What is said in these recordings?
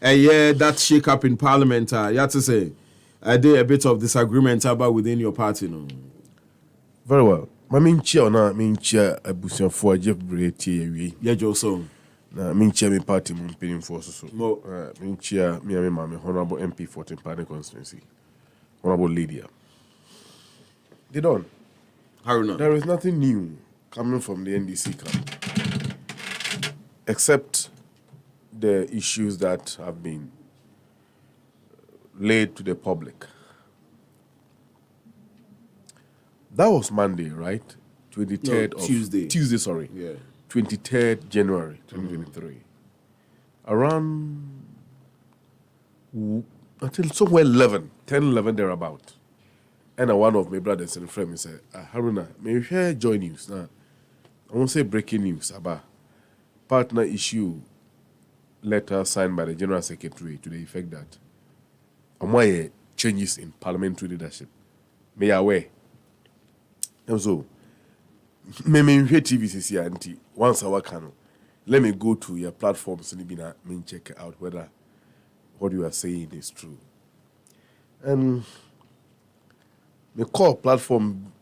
yeah, that shake up in Parliament, you have to say, there a bit of disagreement about within your party, no? Very well. My main chair or not, main chair a bushel for Jeff Brady. Yeah, Joe, Na main chair me party mun paying for so. Mo. Main chair me and my honorable MP 14 party constituency. Honorable Lydia. They don't. Haruna. There is nothing new coming from the NDC camp, except the issues that have been laid to the public. That was Monday, right? 23rd No, of Tuesday. Tuesday, sorry. Yeah. 23rd January 2023. Around until somewhere 10, 11 thereabout. And one of my brothers and friends said, Haruna, may you share joy news? Now, I won't say breaking news about partner issue letter signed by the General Secretary to the effect that why changes in parliamentary leadership. May I aware. And so, me hear TVCC auntie once I work let me go to your platforms and check out whether what you are saying is true. And the core platform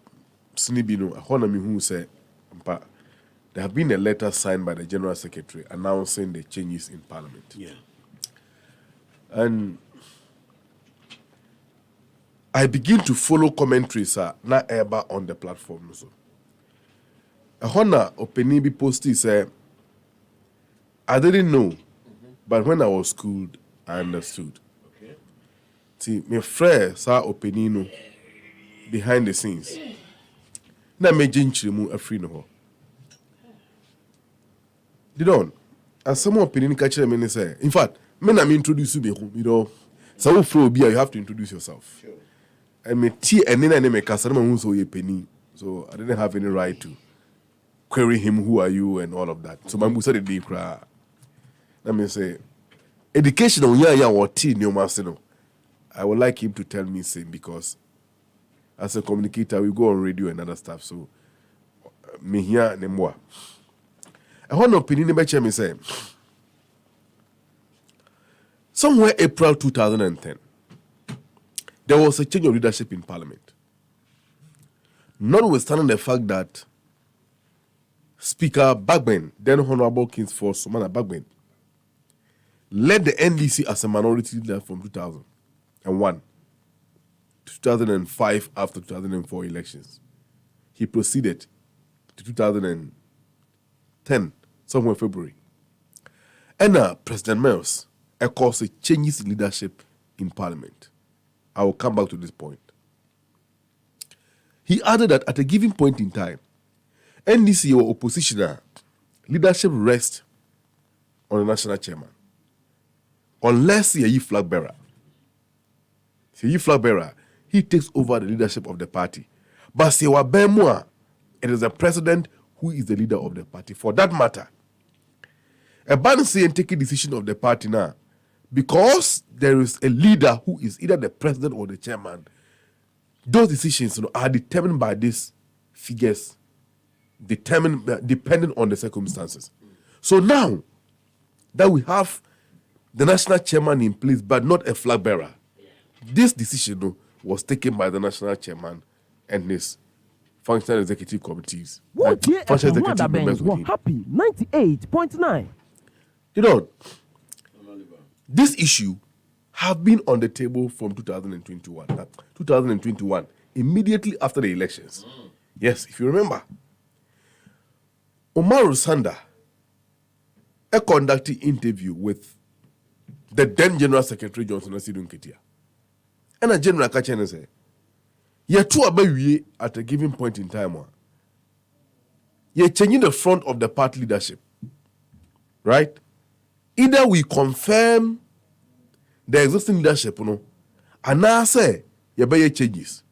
Snibino, who said there have been a letter signed by the General Secretary announcing the changes in Parliament. Yeah. And I begin to follow commentaries not ever on the platform. So. A honor opinion be posted say I didn't know, but when I was schooled, I understood. Okay. See, my friend saw opinion behind the scenes. Na me jinchiri a free no. They don't. And some opinion catch them and say, in fact, when I'm introduced you, so you have to introduce yourself. Sure. And me tea and then I make a certain so ye penny. So I didn't have any right to query him, who are you, and all of that. So my said the day cry. Let me say, educational or tea no master. I would like him to tell me same because as a communicator we go on radio and other stuff. So me here ne more. I want opinion about me say somewhere April 2010 there was a change of leadership in Parliament. Notwithstanding the fact that Speaker Bagben, then Honorable Kingsford Sumana Bagben, led the NDC as a minority leader from 2001 to 2005 after 2004 elections. He proceeded to 2010, somewhere February. And President Mills caused changes in leadership in Parliament. I will come back to this point. He added that at a given point in time, NDC or opposition leadership rests on the national chairman. Unless he is a flag bearer. If he is a flag bearer, he takes over the leadership of the party. But Sewa Bemwa, it is the president who is the leader of the party. For that matter, a ban say and take a decision of the party now, because there is a leader who is either the president or the chairman, those decisions are determined by these figures, depending on the circumstances. So now that we have the national chairman in place, but not a flag bearer, this decision was taken by the national chairman and his functional executive committees. Functional executive members with him. Happy 98.9. You know, this issue have been on the table from 2021, immediately after the elections. Yes, if you remember, Umaru Sanda conducted an interview with the then General Secretary Johnson Asidun Ketia. And a General Kachene said, "You're too abawi at a given point in time. You're changing the front of the party leadership, right? Either we confirm the existing leadership, and now say you better changes.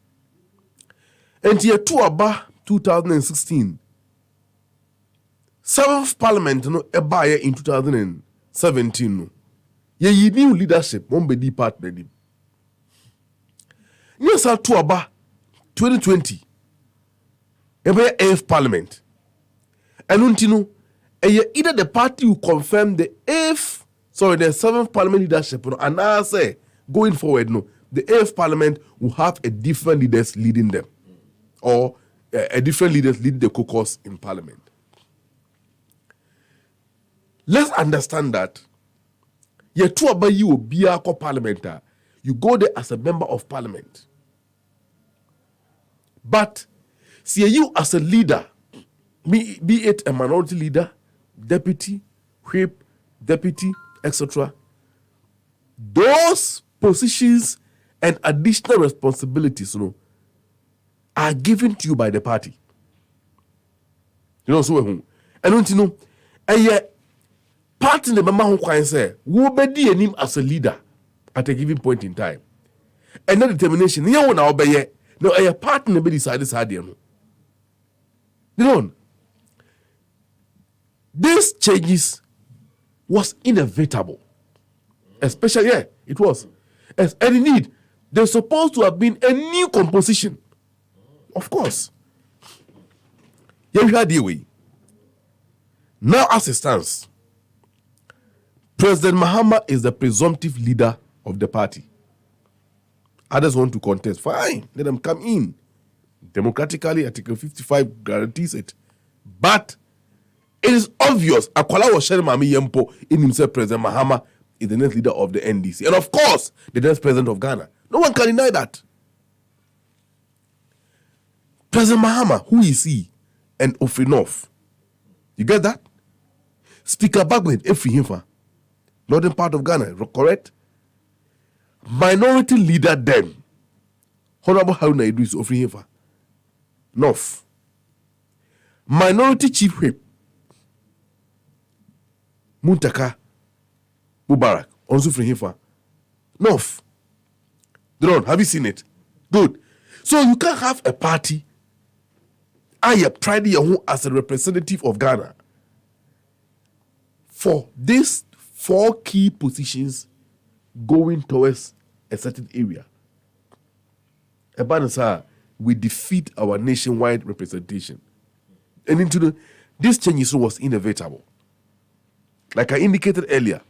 And year 2016, 7th Parliament, in 2017, ye new leadership, won't be partner. Yes, 2020, ebe 8th Parliament, and either the party will confirm the 8th So the 7th Parliament leadership, and I say going forward, no, the 8th Parliament will have a different leaders leading them, or a different leaders lead the caucus in Parliament. Let's understand that. You two about you be a parliamentar. You go there as a member of Parliament. But see you as a leader, be it a minority leader, deputy, whip, deputy, etc. Those positions and additional responsibilities, are given to you by the party. You know, so and don't you know? And yet, party in the member who can say, "Who be him as a leader at a given point in time," and that determination. You know, now obey. No, a partner be decided this idea. You know, these changes was inevitable, especially it was, and indeed there's supposed to have been a new composition, of course. Yeah, we had the way. Now, as it stands, President Mahama is the presumptive leader of the party. Others want to contest. Fine, let them come in. Democratically, Article 55 guarantees it. But it is obvious Akwala was sharing Mami Yempo in himself. President Mahama is the next leader of the NDC. And of course, the next president of Ghana. No one can deny that. President Mahama, who is he? And Ofrinov. You get that? Speaker Bagwin, Efrihinfa. Northern part of Ghana, correct? Minority leader then, Honorable Haruna Idris Ofrihinfa, North. Minority chief whip, Muntaka Mubarak, also Ofrihinfa, North. Drone, have you seen it? Good. So you can't have a party, I pride you as a representative of Ghana for these 4 key positions going towards a certain area. Ebanasa, we defeat our nationwide representation. And into this changes was inevitable. Like I indicated earlier,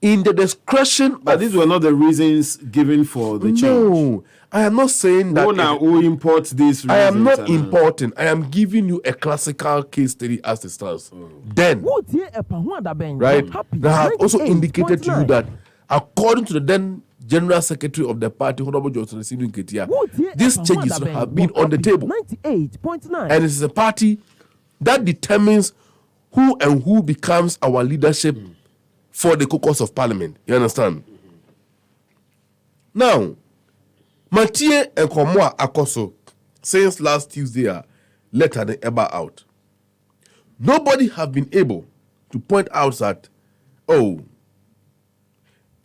in the discretion but these were not the reasons given for the change. No, I am not saying that. Who import these reasons? I am not importing. I am giving you a classical case study as it stands. Then, right? Now, I have also indicated to you that according to the then General Secretary of the party, Honorable Johnson Ketia, these changes have been on the table. 98.9. And it is a party that determines who becomes our leadership for the caucus of Parliament. You understand? Now, Mathieu and Komwa Akoso, since last Tuesday, letter the Eba out. Nobody have been able to point out that,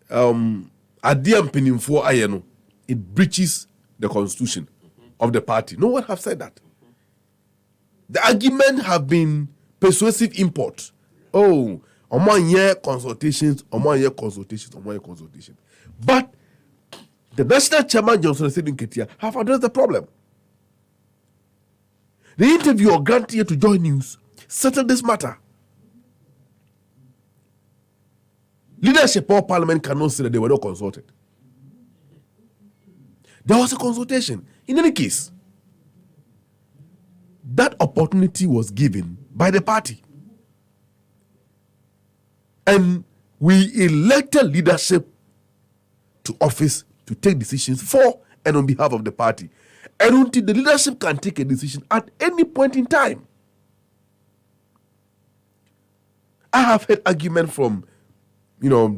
Adiam Peninfo Ayeno, it breaches the constitution of the party. No one have said that. The argument have been persuasive import. Among year consultations. But the National Chairman Johnson Ketia have addressed the problem. The interview of Grantier to Joy News settled this matter. Leadership of Parliament cannot say that they were not consulted. There was a consultation. In any case, that opportunity was given by the party. And we elected leadership to office to take decisions for and on behalf of the party. And until the leadership can take a decision at any point in time. I have heard argument from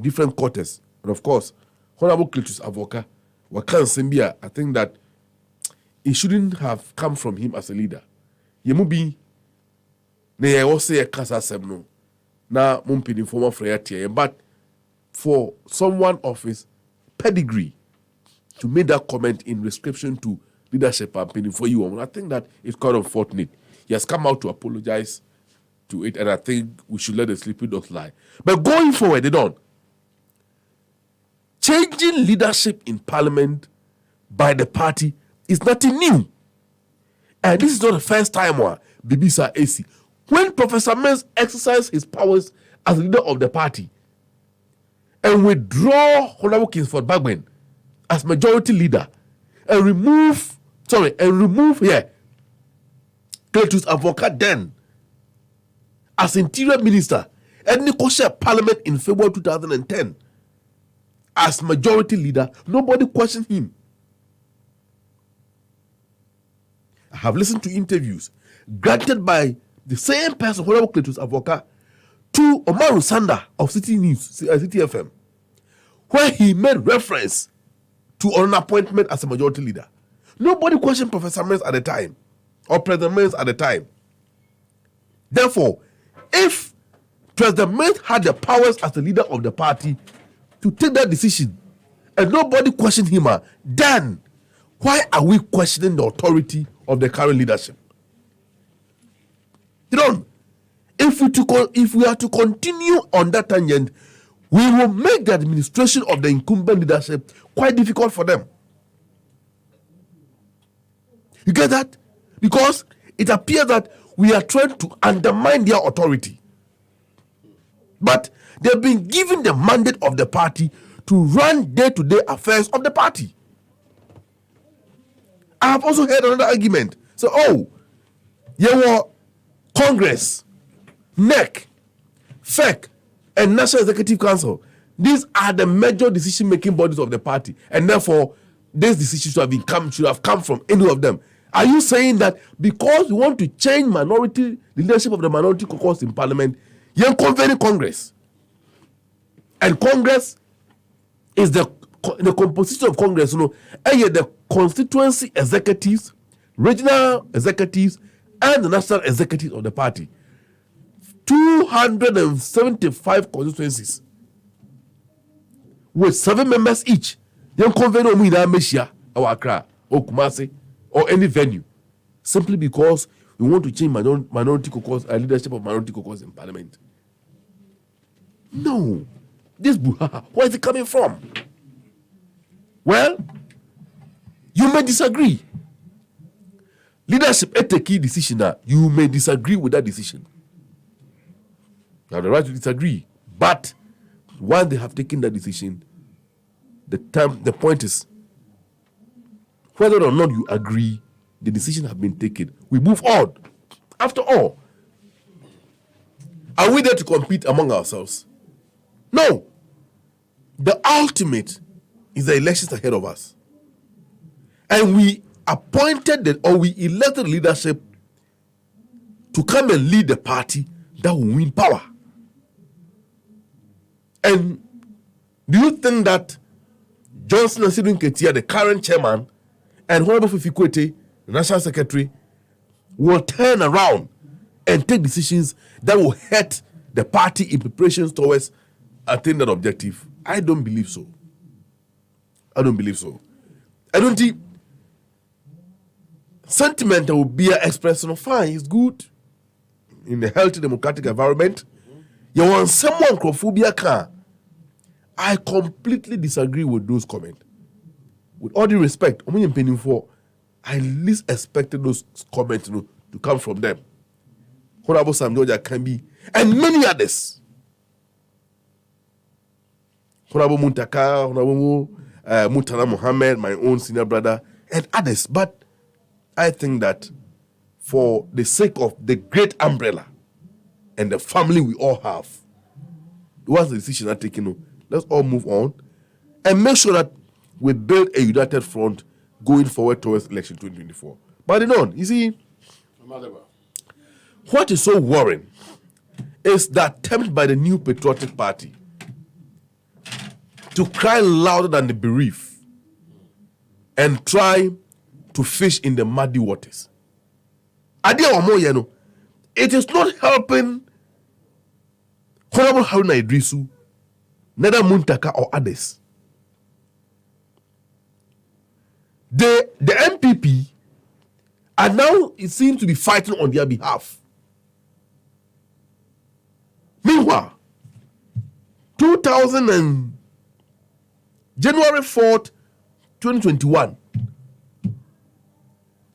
different quarters. And of course, Honorable Cletus Avoka, Wakan Simbia, I think that it shouldn't have come from him as a leader. Yemubi, ne I say a kasa semno, na mumpini former freyatia, but for someone of his pedigree to make that comment in description to leadership campaigning for you, I think that it's kind of unfortunate. He has come out to apologize to it, and I think we should let the sleeping dogs lie. But going forward, they don't. Changing leadership in Parliament by the party is nothing new. And this is not the first time Bibisa AC. When Professor Mens exercised his powers as leader of the party, and withdraw Honorable Kingsford Bagben as majority leader and remove Cletus Avoka then as interior minister and negotiate parliament in February 2010 as majority leader, nobody questioned him. I have listened to interviews granted by the same person, Honorable Cletus Avoka, to Omaru Sanda of City News, City FM, where he made reference to an appointment as a majority leader. Nobody questioned Professor Mills at the time, or President Mills at the time. Therefore, if President Mills had the powers as the leader of the party to take that decision, and nobody questioned him, then why are we questioning the authority of the current leadership? You know, if we are to continue on that tangent, we will make the administration of the incumbent leadership quite difficult for them. You get that? Because it appears that we are trying to undermine their authority. But they've been given the mandate of the party to run day-to-day affairs of the party. I have also heard another argument. So, Congress, NEC, FEC, and National Executive Council. These are the major decision-making bodies of the party, and therefore, these decisions should have come from any of them. Are you saying that because you want to change minority leadership of the minority caucus in Parliament, you're convening Congress? And Congress is the composition of Congress, the constituency executives, regional executives, and the national executives of the party. 275 constituencies with 7 members each. Then convene in Meshia or Accra or Kumasi or any venue, simply because we want to change minority caucus and leadership of minority caucus in Parliament. No, this buhaha, where is it coming from? Well, you may disagree. Leadership is a key decision. You may disagree with that decision. You have the right to disagree, but once they have taken that decision, the point is, whether or not you agree, the decision has been taken. We move on. After all, are we there to compete among ourselves? No. The ultimate is the elections ahead of us. And we we elected leadership to come and lead the party that will win power. And do you think that Johnson Asidun Ketia, the current chairman, and Honorable Fifi Kwete, the national secretary, will turn around and take decisions that will hurt the party in preparations towards attaining that objective? I don't believe so. I don't think sentiment that will be expressed fine is good in a healthy democratic environment. You want someone crophobia can. I completely disagree with those comments. With all due respect, I least expected those comments to come from them. Honorable Sam Georgia Kambi and many others. Honorable Muntaka, Honorable Mutana Mohammed, my own senior brother, and others. But I think that for the sake of the great umbrella and the family we all have, once the decision are taken, let's all move on and make sure that we build a united front going forward towards election 2024. But you see, what is so worrying is the attempt by the New Patriotic Party to cry louder than the bereaved and try to fish in the muddy waters. It is not helping Honorable Haruna Idrisu, neither Muntaka or others. The MPP are now, it seems to be fighting on their behalf. Meanwhile, January 4th, 2021,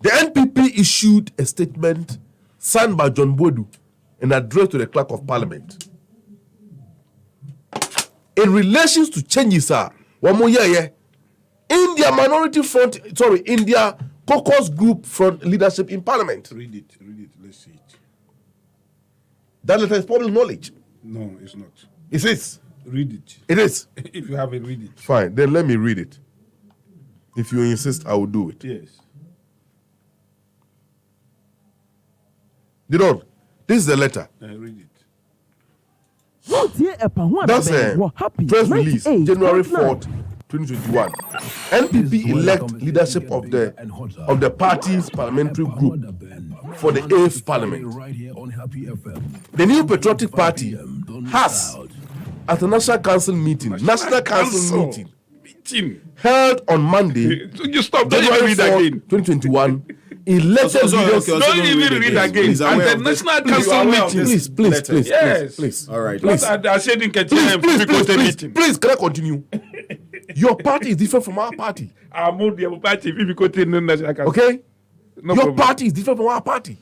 the NPP issued a statement signed by John Bodu and addressed to the Clerk of Parliament. in relations to changes, one more year, in their in their caucus group front leadership in parliament. Read it, let's see it. That letter is public knowledge. No, it's not. It is. Read it. It is. If you have it, read it. Fine, then let me read it. If you insist, I will do it. Yes. You know, this is the letter. Read it. That's a press release, January 4th, 2021. NPP elect leadership of the party's parliamentary group for the 8th parliament. The New Patriotic Party has, at a National Council meeting, held on Monday, You stop. January 4th, 2021, elected leaders. Don't even read again. At the National Council meeting. Please. All right. Please, can I continue? Your party is different from our party. Okay? Your party is different from our party.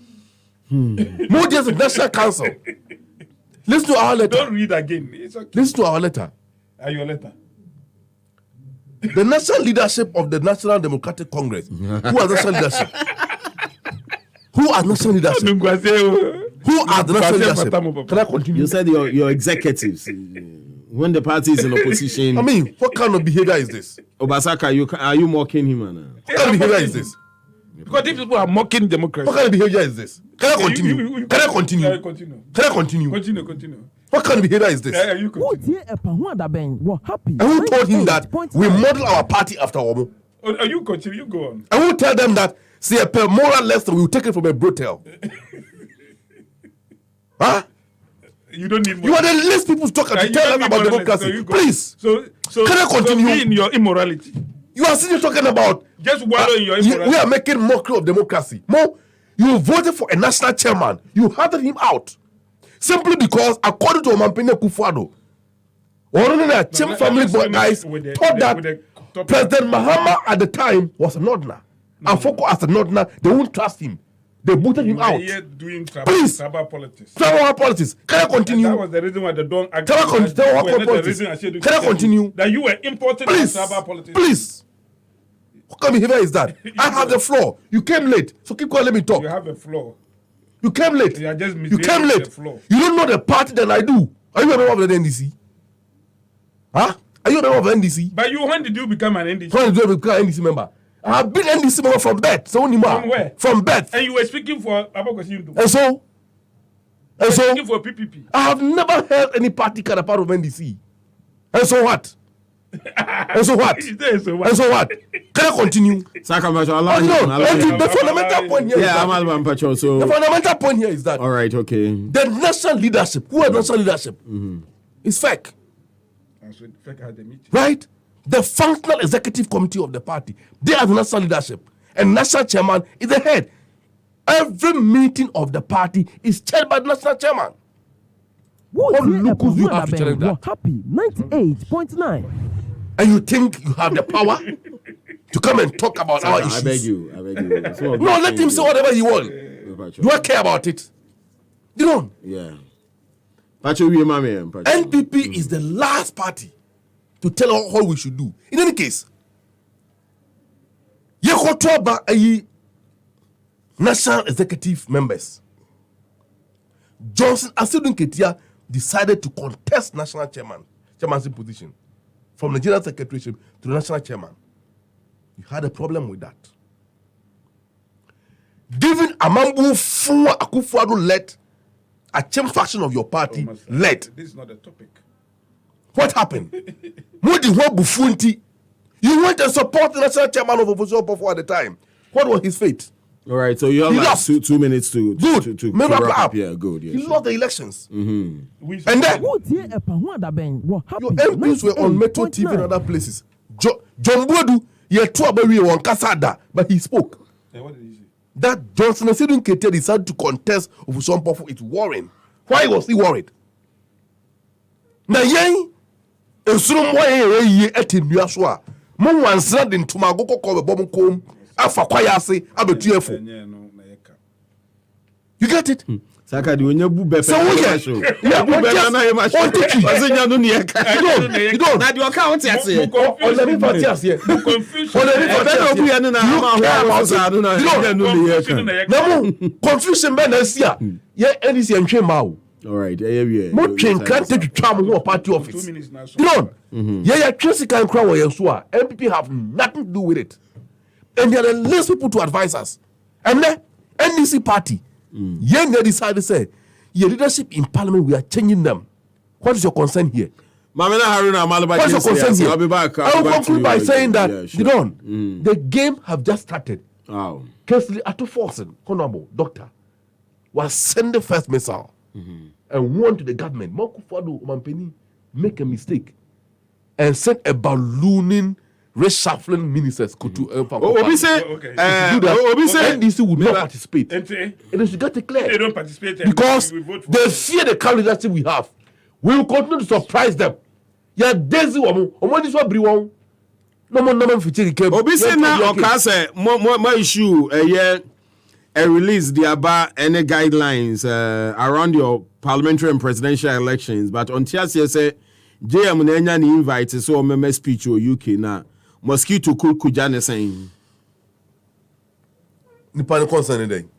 Modi is the National Council. Listen to our letter. Don't read again. It's okay. Listen to our letter. Your letter. The national leadership of the National Democratic Congress. Who are national leadership? Who are national leadership? Who are the national leadership? Can I continue? You said your executives. When the party is in opposition. I mean, what kind of behavior is this? Obasaka, are you mocking him? What kind of behavior is this? Because these people are mocking democracy. What kind of behavior is this? Can I continue? Can I continue? Can I continue? Continue. What kind of behavior is this? You continue. And who told him that we model our party after Omo? You continue. You go on. And who tell them that, say, a per moral lesson, we will take it from a brothel? Huh? You don't need more. You are the least people to talk and tell them about democracy. Please. So can I continue? So be in your immorality. You are still talking about just wallow in your immorality. We are making mockery of democracy. Mo, you voted for a national chairman. You hunted him out. Simply because, according to Omampene Kufuado, one of the Chem family guys thought that President Mahama at the time was a Northerner. And Foko as a Northerner, they won't trust him. They booted him out. Please. Tribal politics. Tribal politics. Can I continue? That was the reason why they don't agree. Can I continue? That you were importing tribal politics. Please. What kind of behavior is that? I have the floor. You came late. So keep quiet, let me talk. You have a floor. You came late. You are just you came late. The floor. You don't know the party that I do. Are you a member of the NDC? Huh? Are you a member of the NDC? But when did you become an NDC? When did you become an NDC member? I have been NDC member from birth. So from where? From birth. And you were speaking for Abokosindu. And so? Speaking for PPP. I have never heard any party kind of part of NDC. And so what? And so what? And so what? Can I continue? The fundamental point here the fundamental point here is that all right, okay. The national leadership, who are national leadership, is fake. Right? The functional executive committee of the party, they are the national leadership. And national chairman is the head. Every meeting of the party is chaired by the national chairman. What locals you have to challenge that? Happy 98.9. And you think you have the power to come and talk about our issues? I beg you. No, let him say whatever he wants. Do I care about it? You don't. Yeah. NPP is the last party to tell us what we should do. In any case, national executive members, Johnson Asiedu Nketia decided to contest national chairmanship position from the general secretary to the national chairman. You had a problem with that. Given Amambu Fuwa Akufo-Addo led a chain faction of your party led. This is not a topic. What happened? Modi Bufunti. You went and support the national chairman of Opposition Pofo at the time. What was his fate? All right, so you have like 2 minutes to wrap up. Yeah, good. Yeah, he lost the elections. Mm-hmm. And then your MPs were on Metro TV and other places. John Boadu, but he spoke. What did he say? That Johnson Asiedu Nketia decided to contest Opposition Pofo. It's worrying. Why was he worried? Na yen esuru mo ye etinua so a mo wansra de ntoma agoko ko bebo kom afa kwaya ase abetu efo. You get it? Saka di onye bu bepe. So yeah, bu bepe na e ma show. Wasenya no ne ka. You don't. Na di o ka won ase. On the party as here. Confusion. Obu ya no na ma ho sa no na no ne ka. Na mo confusion be na sia. Ye NDC entwe ma o. All right, yeah. Mo twen kan take twa mo party office. 2 minutes now. You know, yeah, Tracy can cry where you are. MPP have nothing to do with it. And they are the least people to advise us. And then, NDC party, they decided to say, your leadership in parliament, we are changing them. What is your concern here? Mamela Haruna Malaba. What's your concern here? I'll be back. I will conclude by saying that, sure. The game have just started. Wow. Kesley Atuforsen, Honorable Doctor, was sent the first missile and warned to the government, Mokufado Mampeni, make a mistake and send a ballooning, reshuffling ministers to Obi say, NDC would not participate. And they should get it clear. they don't participate Because we vote for they them. fear the kind of leadership we have. We will continue to surprise them. Yeah, Daisy Omo this one bring one. No more feature. Obi say na oka say more issue a release the aba any guidelines around your parliamentary and presidential elections, but on TSC say JM na enya ni invite so meme speech o UK na mosquito kuja ne saying the panel concern then.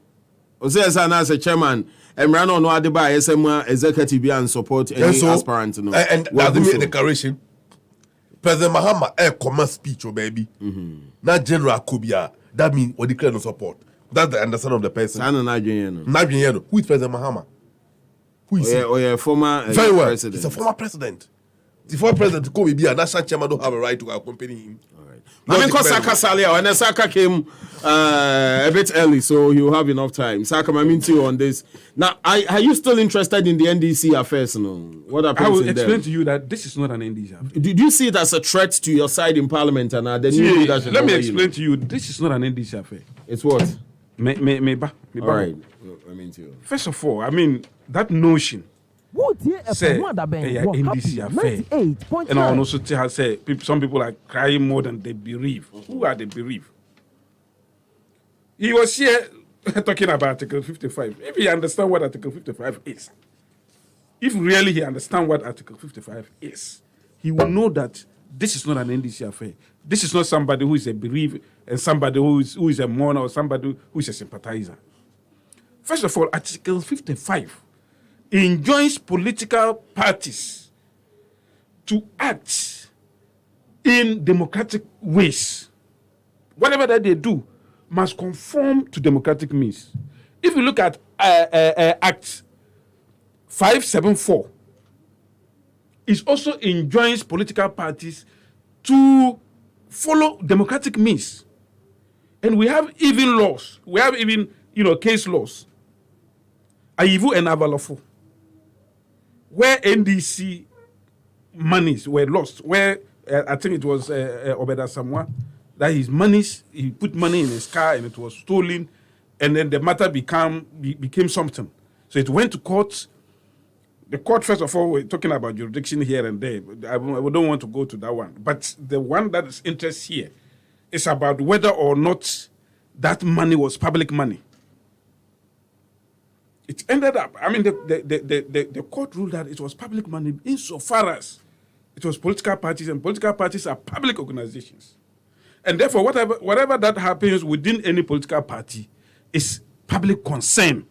o say as an chairman Emrano no adeba SM executive and support any aspirant no and that made a declaration. President Mahama command speech, oh baby. Not General Kubia. That means we declare no support. That's the understanding of the person. Who is President Mahama? Who is he? Former Very well. president. He's a former president. The former president could be a national chairman, don't have a right to accompany him. I mean, because Saka Salia, when Saka came a bit early, so you have enough time. Saka, I mean to you on this. Now, are you still interested in the NDC affairs? No? What happens I will in explain them? to you that this is not an NDC affair. Do you see it as a threat to your side in Parliament and the new leadership? Let me explain to you, this is not an NDC affair. It's what? All right. I mean to you. First of all, I mean, that notion, say, NDC affair. And I also say, some people are crying more than they bereave. Who are they bereaved? He was here talking about Article 55. If he understands what Article 55 is, if really he understands what Article 55 is, he will know that this is not an NDC affair. This is not somebody who is a bereaved and somebody who is a mourner or somebody who is a sympathizer. First of all, Article 55 enjoins political parties to act in democratic ways. Whatever that they do must conform to democratic means. If you look at Act 574, it also enjoins political parties to follow democratic means. And we have even laws. We have even, case laws. Ayivu and Avalofo, where NDC monies were lost, where I think it was Obeda Samwa, that his monies, he put money in his car and it was stolen, and then the matter became something. So it went to court. The court, first of all, we're talking about jurisdiction here and there. I don't want to go to that one. But the one that is interest here is about whether or not that money was public money. It ended up, the court ruled that it was public money insofar as it was political parties, and political parties are public organizations. And therefore, whatever that happens within any political party is public concern.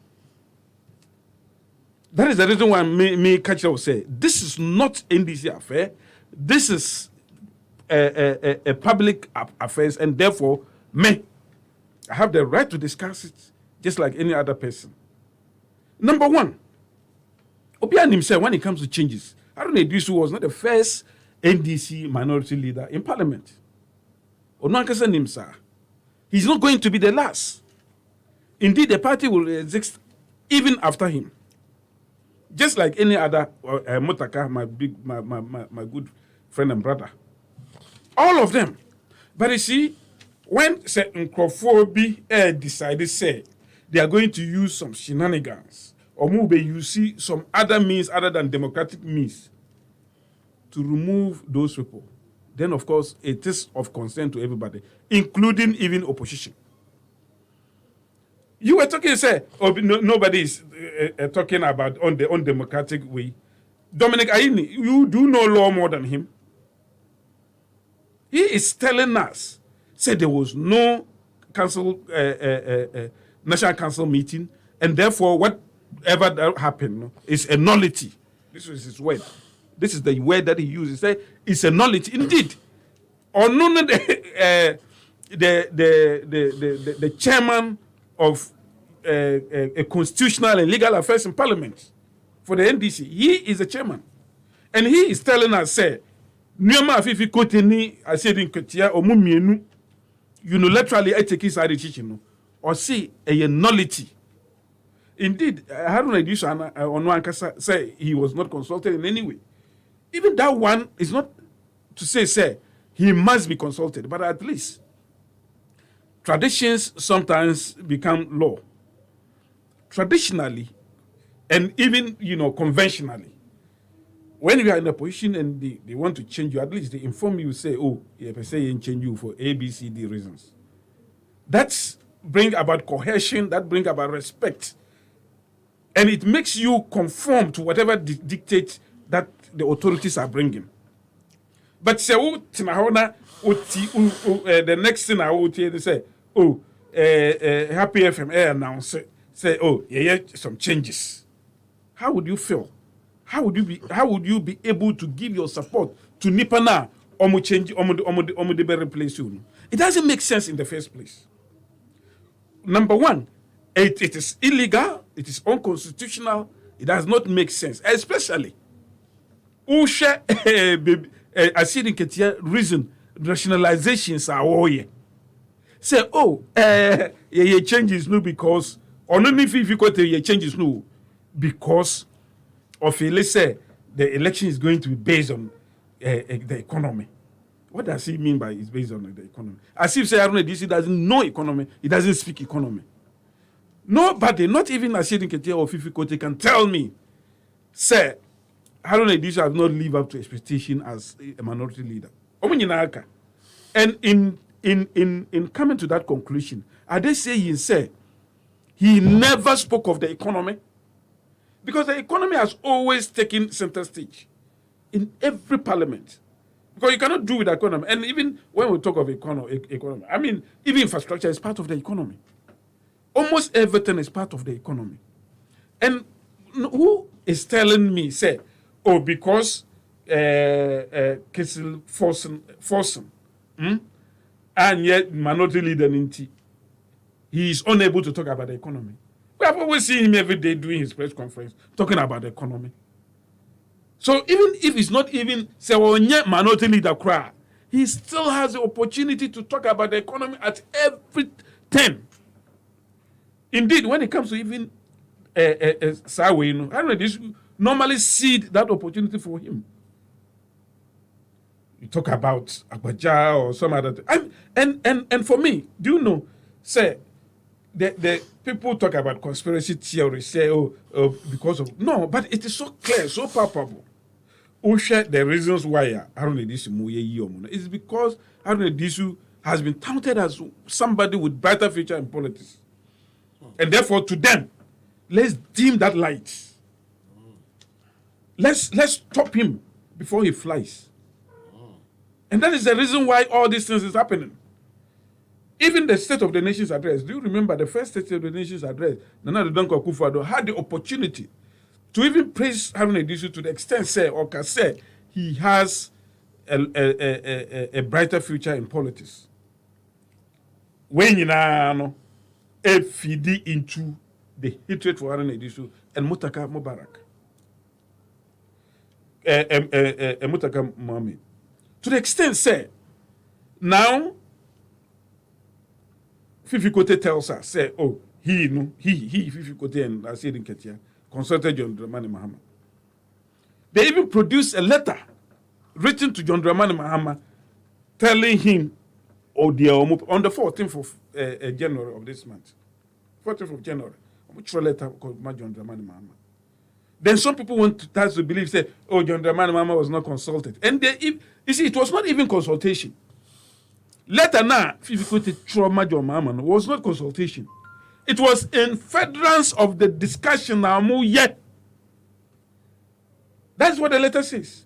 That is the reason why me Kachi will say, this is not NDC affair, this is a public affairs, and therefore, I have the right to discuss it just like any other person. Number one, Obian himself, when it comes to changes, Haruna Iddrisu was not the first NDC minority leader in parliament. Onuankasa Nimsa. He's not going to be the last. Indeed, the party will exist even after him. Just like any other, Mutaka, my good friend and brother. All of them. But you see, when certain Nkrofobi decided, say, they are going to use some shenanigans, or maybe you see some other means other than democratic means to remove those people, then of course it is of concern to everybody, including even opposition. You were talking, say, nobody is talking about on the undemocratic way. Dominic Aini, you do know law more than him. He is telling us, say there was no council, national council meeting, and therefore whatever that happened is a nullity. This is his word. This is the word that he uses. Say it's a nullity. Indeed, or none of the chairman of a constitutional and legal affairs in parliament for the NDC, he is the chairman, and he is telling us, say, Nyama afifi kote ni asedi nketia omu mienu unilaterally take his decision or see a nullity. Indeed, Haruna Iddrisu on one say he was not consulted in any way. Even that one is not to say he must be consulted, but at least traditions sometimes become law. Traditionally, and even conventionally, when you are in a position and they want to change you, at least they inform you, say, oh, yeah, say change you for A, B, C, D reasons. That's bring about cohesion, that bring about respect. And it makes you conform to whatever dictate that the authorities are bringing. But say, the next thing I would say, they say, Happy FM announce, say, oh, yeah, some changes. How would you feel? How would you be able to give your support to Nipana or change or replace you? It doesn't make sense in the first place. Number one, it is illegal, it is unconstitutional, it does not make sense, especially Usha Asiri Ketia reason rationalizations are all here. Say, your changes no because or no if you got your changes no because of let's say the election is going to be based on the economy. What does he mean by it's based on the economy? As if say Haruna Iddrisu doesn't know economy, he doesn't speak economy. Nobody, not even Asiri Nketia or Fifi Kote can tell me, say Haruna Iddrisu has not lived up to expectation as a minority leader. And in coming to that conclusion, are they saying say he never spoke of the economy? Because the economy has always taken center stage in every parliament. Because you cannot do with the economy. And even when we talk of economy, I mean, even infrastructure is part of the economy. Almost everything is part of the economy. And who is telling me, say, because Kessel Forsen, and yet minority leader Ninti, he is unable to talk about the economy. We have always seen him every day doing his press conference, talking about the economy. So even if it's not even say minority leader cry, he still has the opportunity to talk about the economy at every time. Indeed, when it comes to even Sawe, I don't know, normally cede that opportunity for him. You talk about Agbaja or some other thing. And for me, do you know, say, the people talk about conspiracy theory, say, because of... No, but it is so clear, so palpable. The reasons why Haruna Iddrisu is because Haruna Iddrisu has been touted as somebody with brighter future in politics. And therefore, to them, let's dim that light. Let's stop him before he flies. And that is the reason why all these things is happening. Even the State of the Nation's address, do you remember the first State of the Nation's address? Nana Dankwa Akufo-Addo had the opportunity to even praise Haruna Iddrisu to the extent say he has a brighter future in politics. When you know, feed into the hatred for Haruna Iddrisu and Mutaka Mubarak, Mutaka Mohammed, to the extent say now. Fifi Kote tells us, say, he, Fifi Kote and Asiri Nketia consulted John Dramani Mahama. They even produced a letter written to John Dramani Mahama telling him, on the 14th of January of this month, 14th of January, which letter called John Dramani Mahama. Then some people want to believe, say, John Dramani Mahama was not consulted. And you see, it was not even consultation. Later now, Fifi Kote trauma John Mahama was not consultation. It was in furtherance of the discussion now yet. That's what the letter says.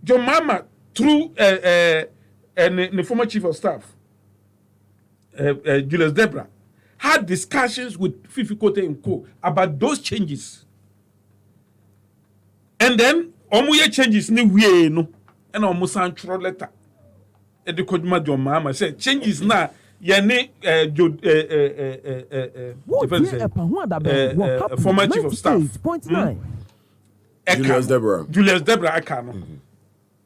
John Mahama, through the former chief of staff, Julius Debra, had discussions with Fifi Kote and Co. about those changes. And then, omuye changes ni we no, and almost antro letter. And the Kodma John Mahama said, changes na, yani, former chief of staff. Julius Debra. Julius Debra Akano.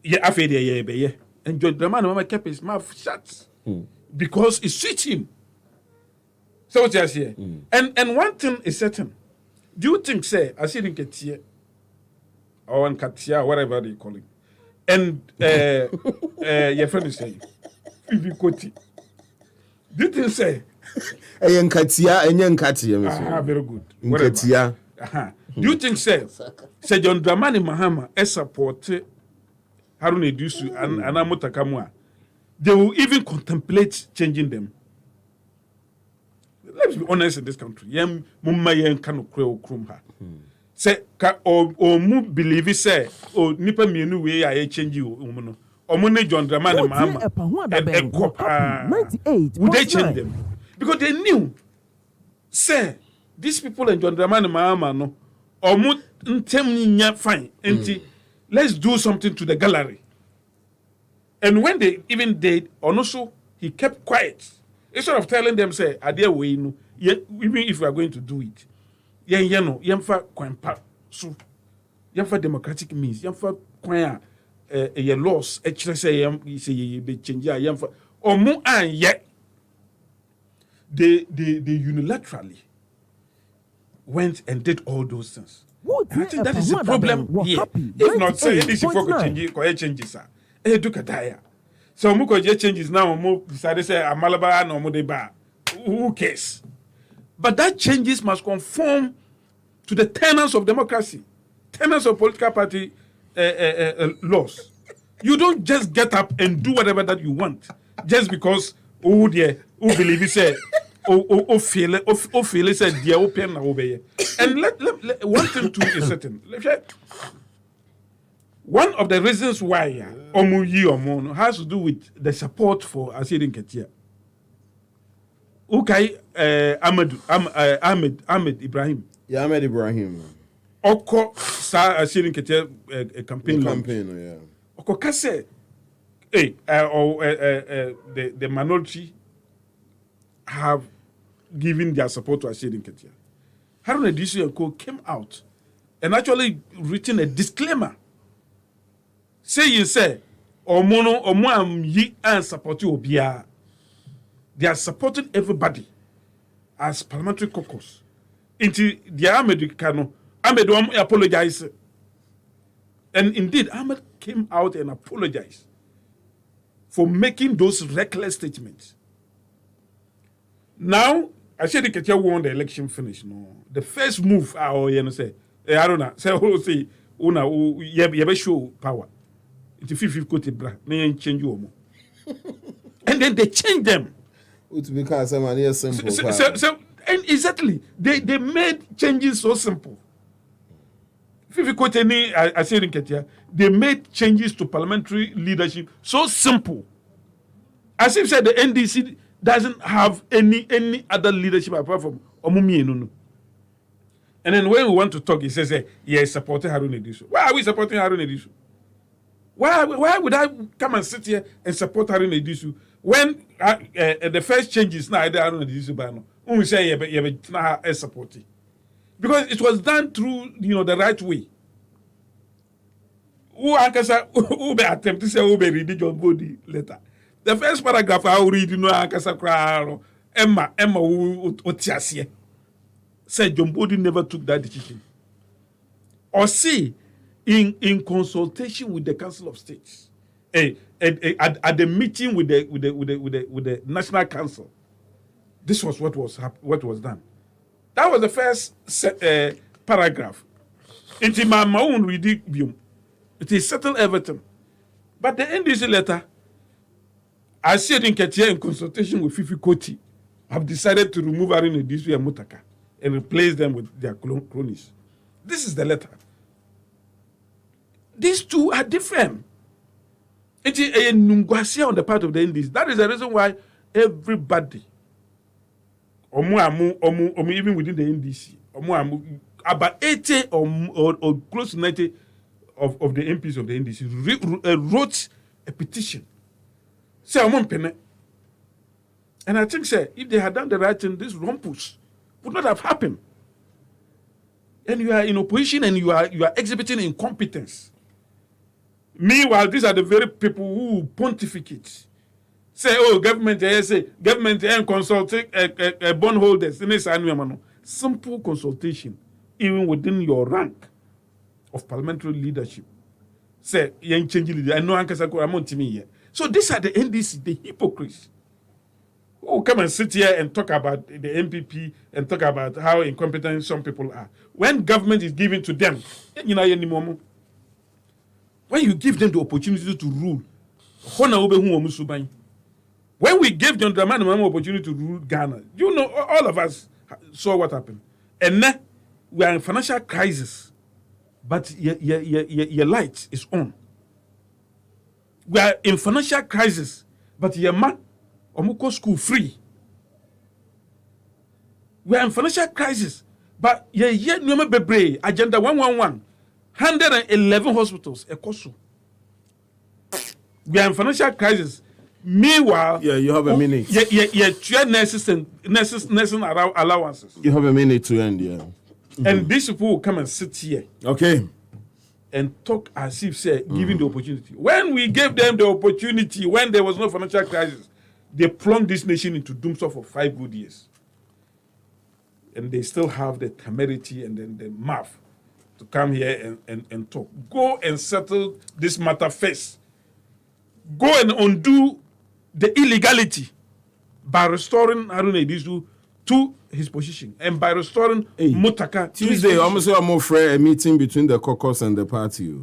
Yeah, I feel yeah. And John Dramani kept his mouth shut because it suits him. So what you say? And one thing is certain. Do you think, say, I see in Ketia or in Katia, whatever they call it, and your friend is saying, Fifi Koti. Do you think, say? Very good. Nkatia. Do you think, say John Dramani Mahama support Haruna Iddrisu and Amota Kamwa? They will even contemplate changing them. Let's be honest in this country. Yem mumma yen kanu kro krum ha. Say ka o mu believe say o nipa mienu we aye change o no. O mu ne John Dramani Mahama. 98. Would they change them? Because they knew say these people in John Dramani Mahama no o mu ntem nya fine. Let's do something to the gallery. And when they even did, also he kept quiet. Instead of telling them, say, "Adia we no, even if we are going to do it, yemfa kwampa so, yemfa democratic means, yemfa kwanya a loss, actually say say be change yemfa omu an yet." They unilaterally went and did all those things. I think that is the problem here. If not, say this for changes, educataya. So muko changes now. Mu decided say amalaba no mu deba. Who cares? But that changes must conform to the tenets of democracy, tenets of political party laws. You don't just get up and do whatever that you want just because who believe it say feel it said the open obey. And let one thing too is certain. One of the reasons why Omu has to do with the support for Asierin Ketia. Okay, Ahmed Ibrahim. Yeah, Ahmed Ibrahim. Oko sa Asierin Ketia campaign. Yeah. Oko kase, the minority have given their support to Asierin Ketia. Haruna Iddrisu and Co came out and actually written a disclaimer. Say, Omo yi and support Obia. They are supporting everybody as parliamentary caucus. Into the Ahmed apologized. And indeed, Ahmed came out and apologized for making those reckless statements. Now, I said the Ketia won the election finish. No, the first move I say, I don't know, say, una you show power. It's 50 Kote bra, they change you. And then they change them. It's because someone is simple. So and exactly, they made changes so simple. 50 Kote ni I said in Ketia, they made changes to parliamentary leadership so simple. As if said the NDC doesn't have any other leadership apart from Omumi Enunu. And then when we want to talk, he says, yeah, supporting Haruna Iddrisu. Why are we supporting Haruna Iddrisu? Why would I come and sit here and support Haruna Iddrisu when the first changes now Haruna Iddrisu banner? When we say yeah, support it. Because it was done through the right way. Who be attempt to say who be read John Body letter. The first paragraph I will read Ankasa Kraro Emma Otiasie said John Body never took that decision. Or see in consultation with the Council of States, at the meeting with the National Council, this was what was done. That was the first paragraph. It's my own reading. It is settled everything. But the NDC letter, I see it in Ketia in consultation with Fifi Koti have decided to remove Haruna Iddrisu and Muttaka and replace them with their cronies. This is the letter. These two are different. It's a nungwasia on the part of the NDC. That is the reason why everybody, even within the NDC, about 80 or close to 90 of the MPs of the NDC wrote a petition. Say, and I think, say, if they had done the right thing, this rumpus would not have happened. And you are in opposition and you are exhibiting incompetence. Meanwhile, these are the very people who pontificate. Say, oh, government and consulting bondholders. Simple consultation, even within your rank of parliamentary leadership. Say, young change leader, I know Uncle Sakura to me here. So these are the NDC, the hypocrites, who come and sit here and talk about the MPP and talk about how incompetent some people are. When government is given to them, when you give them the opportunity to rule, when we gave John Dramani Mahama opportunity to rule Ghana, you know, all of us saw what happened. And now we are in financial crisis, but your light is on. We are in financial crisis, but your man, Omuko school free. We are in financial crisis, but your Nyoma Bebre, Agenda 111, 111 hospitals, Ekosu. We are in financial crisis. Meanwhile, you have a minute. Nursing allowances. You have a minute to end, yeah. Mm-hmm. And these people will come and sit here. Okay. And talk as if, say, giving the opportunity. When we gave them the opportunity, when there was no financial crisis, they plunged this nation into doomsday for 5 good years. And they still have the temerity and then the mouth to come here and talk. Go and settle this matter first. Go and undo the illegality by restoring Haruna Iddrisu to his position and by restoring Muttaka to his Tuesday, I'm afraid a meeting between the caucus and the party.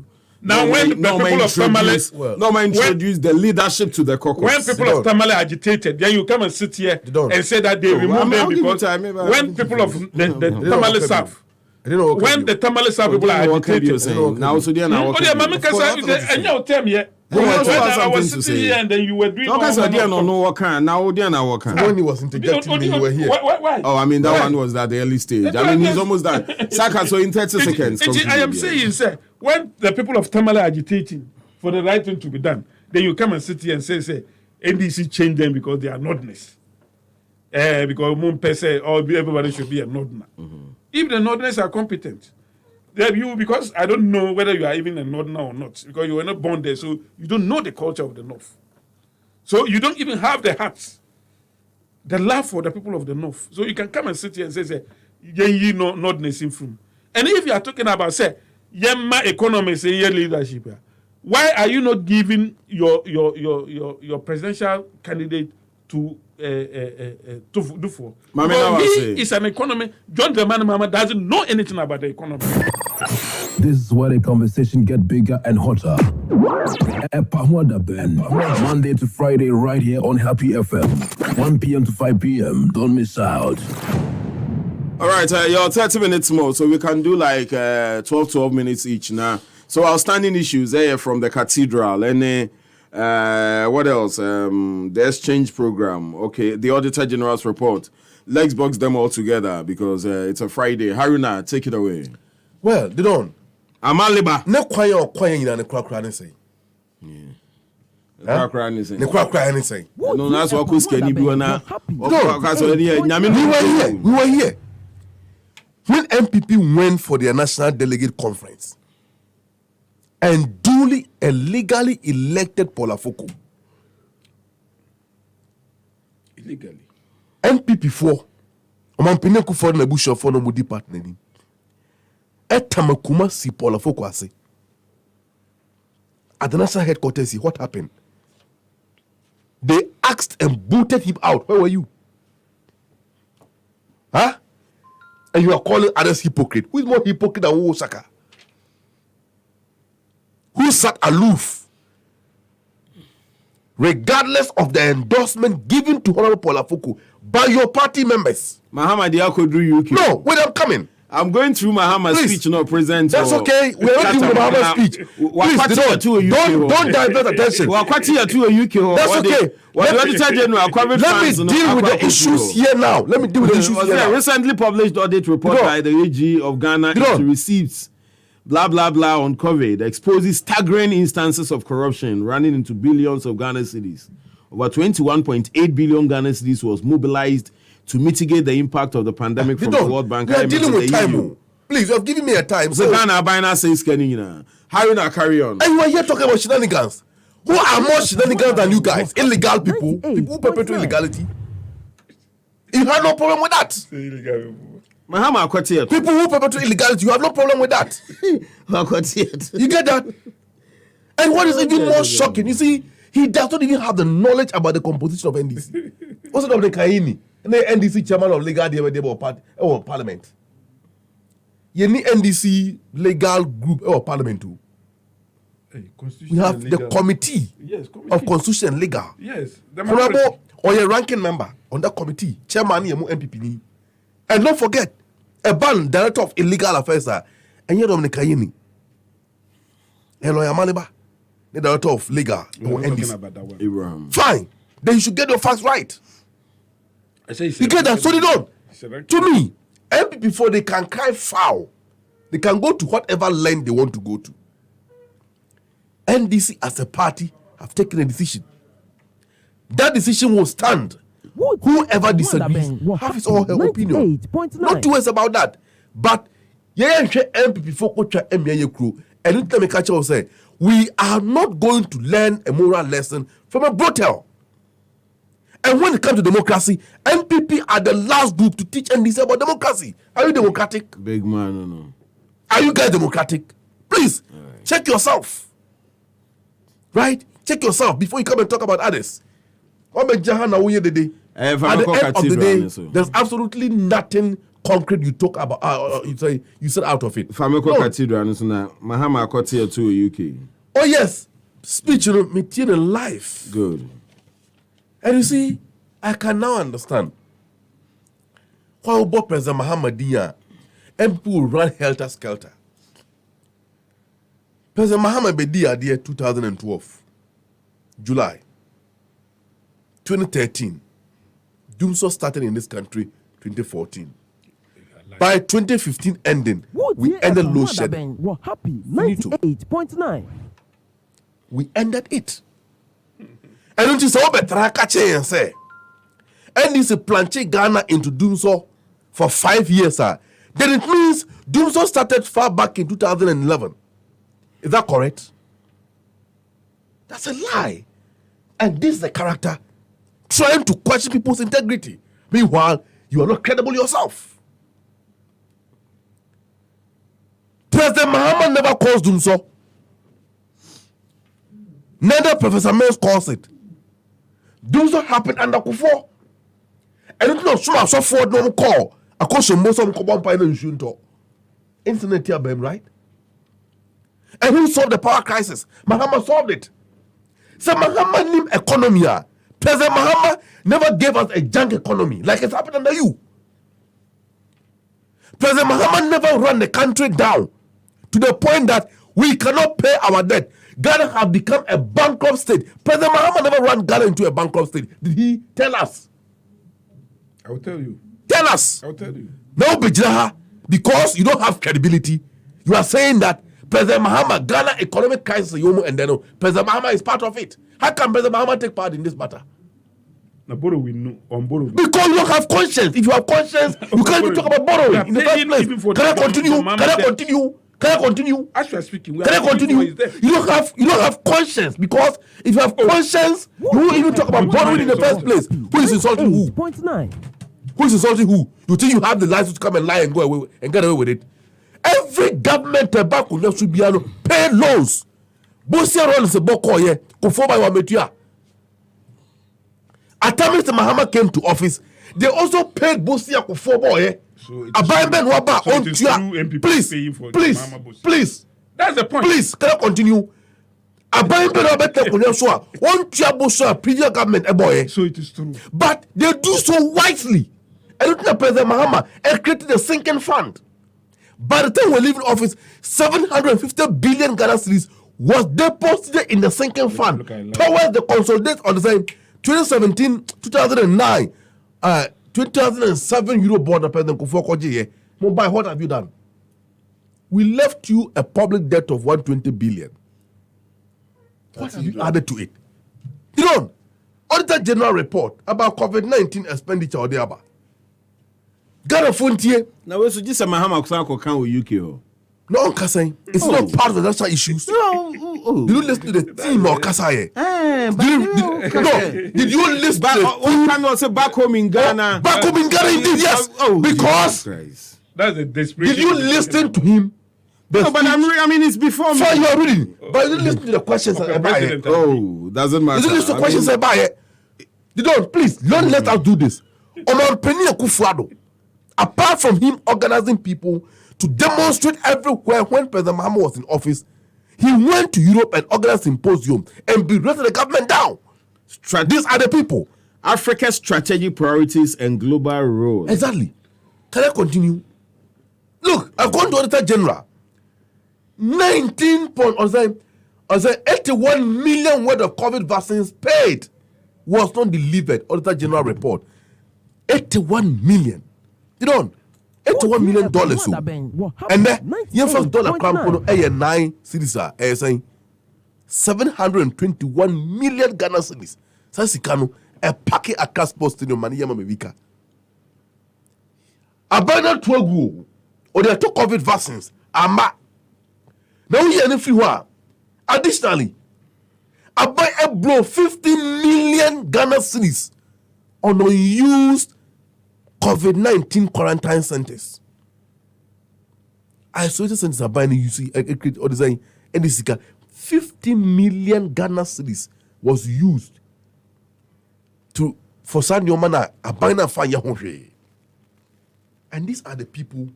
Now, when the people of Tamale introduce the leadership to the caucus. When people of Tamale agitated, then you come and sit here and say that they remove them because when people of the Tamale South, when the Tamale South people are agitated, now so they are now. I was sitting here and then you were doing all when he was interjecting, you were here. Why? Oh, I mean, that one was at the early stage. I mean, he's almost done. Saka, so in 30 seconds. I am saying, sir, when the people of Tamale are agitating for the right thing to be done, then you come and sit here and say, NDC change them because they are Northerners. Because Mumpe say, everybody should be a Northerner. Mm-hmm. If the Northerners are competent, because I don't know whether you are even a Northerner or not, because you were not born there, so you don't know the culture of the North. So you don't even have the heart, the love for the people of the North. So you can come and sit here and say, Northerners in from. And if you are talking about, say, Yemma economy, say, your leadership, why are you not giving your presidential candidate to do for? He is an economy. John Dramani Mahama doesn't know anything about the economy. This is where the conversation get bigger and hotter. Epahwanda Ben, Monday to Friday right here on Happy FM, 1 p.m. to 5 p.m. Don't miss out. All right, you're 30 minutes more, so we can do like 12 minutes each now. So outstanding issues from the cathedral and what else? The exchange program. Okay, the Auditor General's report. Let's box them all together because it's a Friday. Haruna, take it away. Well, they don't. Amaliba. Ne kwaya or kwaya in the crack say. Yeah. Crack say. Ne crack say. No, that's what Kuskeni Buana. We were here. When MPP went for their national delegate conference and duly and legally elected Paul Afoko. Illegally. MPP 4. Omampine ku for na busho for no mudi partner ni. Etamakuma si Paul Afoko ase. At the national headquarters, what happened? They asked and booted him out. Where were you? Huh? And you are calling others hypocrite. Who is more hypocrite than Osaka? Who sat aloof regardless of the endorsement given to Honorable Paul Afoku by your party members. Mahama Diakodru UK. No, wait, I'm coming. I'm going through Mahama's Please. speech, not present. That's okay. We're not doing Mahama's speech. Please, don't divert attention. That's okay. Let me deal with the issues here now. Let me deal with the issues here now. Recently published audit report by the AG of Ghana into receipts, blah, blah, blah, on COVID exposes staggering instances of corruption running into billions of Ghana cedis. Over 21.8 billion Ghana cedis was mobilized to mitigate the impact of the pandemic from the World Bank. We are dealing with time. Please, you have given me a time. So Ghana by now says, how you not carry on? And you are here talking about shenanigans. Who are more shenanigans than you guys? Illegal people. People who perpetrate illegality. You have no problem with that. Mahama Akwatiet. People who perpetrate illegality, you have no problem with that. You get that? And what is even more shocking, you see, he does not even have the knowledge about the composition of NDC. What's it of the Kaini? And the NDC chairman of legal or parliament. You need NDC legal group or parliament too. We have the committee, of constitution and legal. Yes. Honorable or your ranking member on that committee, chairman MPP. And don't forget, a ban director of illegal affairs and you're Dominic Kayini. And lawyer Maniba, the director of legal or NDC. Abraham. Fine. Then you should get your facts right. You get that? So they don't. To me, MPP before they can cry foul, they can go to whatever length they want to go to. NDC as a party have taken a decision. That decision will stand. Whoever disagrees have his or her opinion. Not two ways about that. But MPP for crew. And let me catch up say, we are not going to learn a moral lesson from a brothel. And when it comes to democracy, MPP are the last group to teach NDC about democracy. Are you democratic? Big man, no. Are you guys democratic? Please, check yourself. Right? Check yourself before you come and talk about others. At the end of the day, there's absolutely nothing concrete you talk about. You said out of it. Fameko Cathedral, Mahama Akwatiet to UK. Oh yes, speech, maintain a life. Good. And you see, I can now understand why President Mahama and people will run helter skelter. President Mahama Bedia there 2012, July 2013. Dumso started in this country 2014. By 2015 ending, we ended low shedding. We're happy. 98.9. We ended it. And don't you say, oh, better catch and say, and this planche Ghana into Dumso for 5 years, sir. Then it means Dumso started far back in 2011. Is that correct? That's a lie. And this is the character trying to question people's integrity. Meanwhile, you are not credible yourself. President Mahama never calls Dumso. Neither Professor Mills calls it. Dumso happened under Kufuor. And it's not sure so forward no call. A question most of them come on by the junto. Internet here, right? And who solved the power crisis? Mahama solved it. So Mahama named economy. President Mahama never gave us a junk economy like it's happened under you. President Mahama never ran the country down to the point that we cannot pay our debt. Ghana have become a bankrupt state. President Mahama never ran Ghana into a bankrupt state. Did he tell us? I will tell you. Tell us. I will tell you. No, Bijraha, because you don't have credibility, you are saying that President Mahama, Ghana economic crisis, and then President Mahama is part of it. How can President Mahama take part in this matter? We know on borrowing. Because you don't have conscience. If you have conscience, you can't even talk about borrowing in the first place. Can I continue? Can I continue? Can I continue? As you are speaking, can I continue? You don't have conscience, because if you have conscience, you won't even talk about borrowing in the first place. Who is insulting who? 0.9. Who is insulting who? You think you have the license to come and lie and go away and get away with it? Every government tobacco should be pay loans. Bosia Ron is a bokoye. Kufuor by Wametua. At the time Mr. Mahama came to office, they also paid Bosia Kufuor boy. Please. That's the point. Please, can I continue? Abayin pe na bete kunya so a won tua bo so a previous government boy. So it is true. But they do so wisely. And looking at President Mahama created a sinking fund. By the time we leave in office, 750 billion Ghana cedis was deposited in the sinking fund towards the consolidate on the same 2017, 2009, 2007 Euro bond of President Kufuor Kogi. Mumbai, what have you done? We left you a public debt of 120 billion. What have you added to it? You know, Auditor General report about COVID-19 expenditure or the other. Ghana Frontier. Now, we suggest Mahama Kusako can with UK. No, Kasai. It's not part of the national issues. No, Did you listen to the team or Kasai? Did you listen Back, to one cannot say back home in Ghana. back home in Ghana? Indeed, yes. Oh, Because That's a desperation. did you listen to him? No, but I mean, it's before me. Fine, you are reading, but you didn't listen to the questions about it. President. Oh, doesn't matter. You didn't listen to the questions about it. You don't, please, don't let us do this. Omar Penny Akufo-Addo, apart from him organizing people to demonstrate everywhere when President Mahama was in office, he went to Europe and organized symposium and berated the government down. These are the people. Africa's strategic priorities and global role. Exactly. Can I continue? Look, according to Auditor General, 81 million worth of COVID vaccines paid was not delivered. Auditor General report. 81 million. You know, $81 million. And then, your first dollar crown kono 9 cities are saying 721 million Ghana cedis. Sansikano, a packet across Boston, Mania Mavika. Abandoned 12 or they took COVID vaccines. Ama. Now we are in free war. Additionally, I buy a blow 15 million Ghana cedis on unused COVID-19 quarantine centers. Isolated centers are buying you see or design and this 15 million Ghana cedis was used to for San Yomana a buying a fire. And these are the people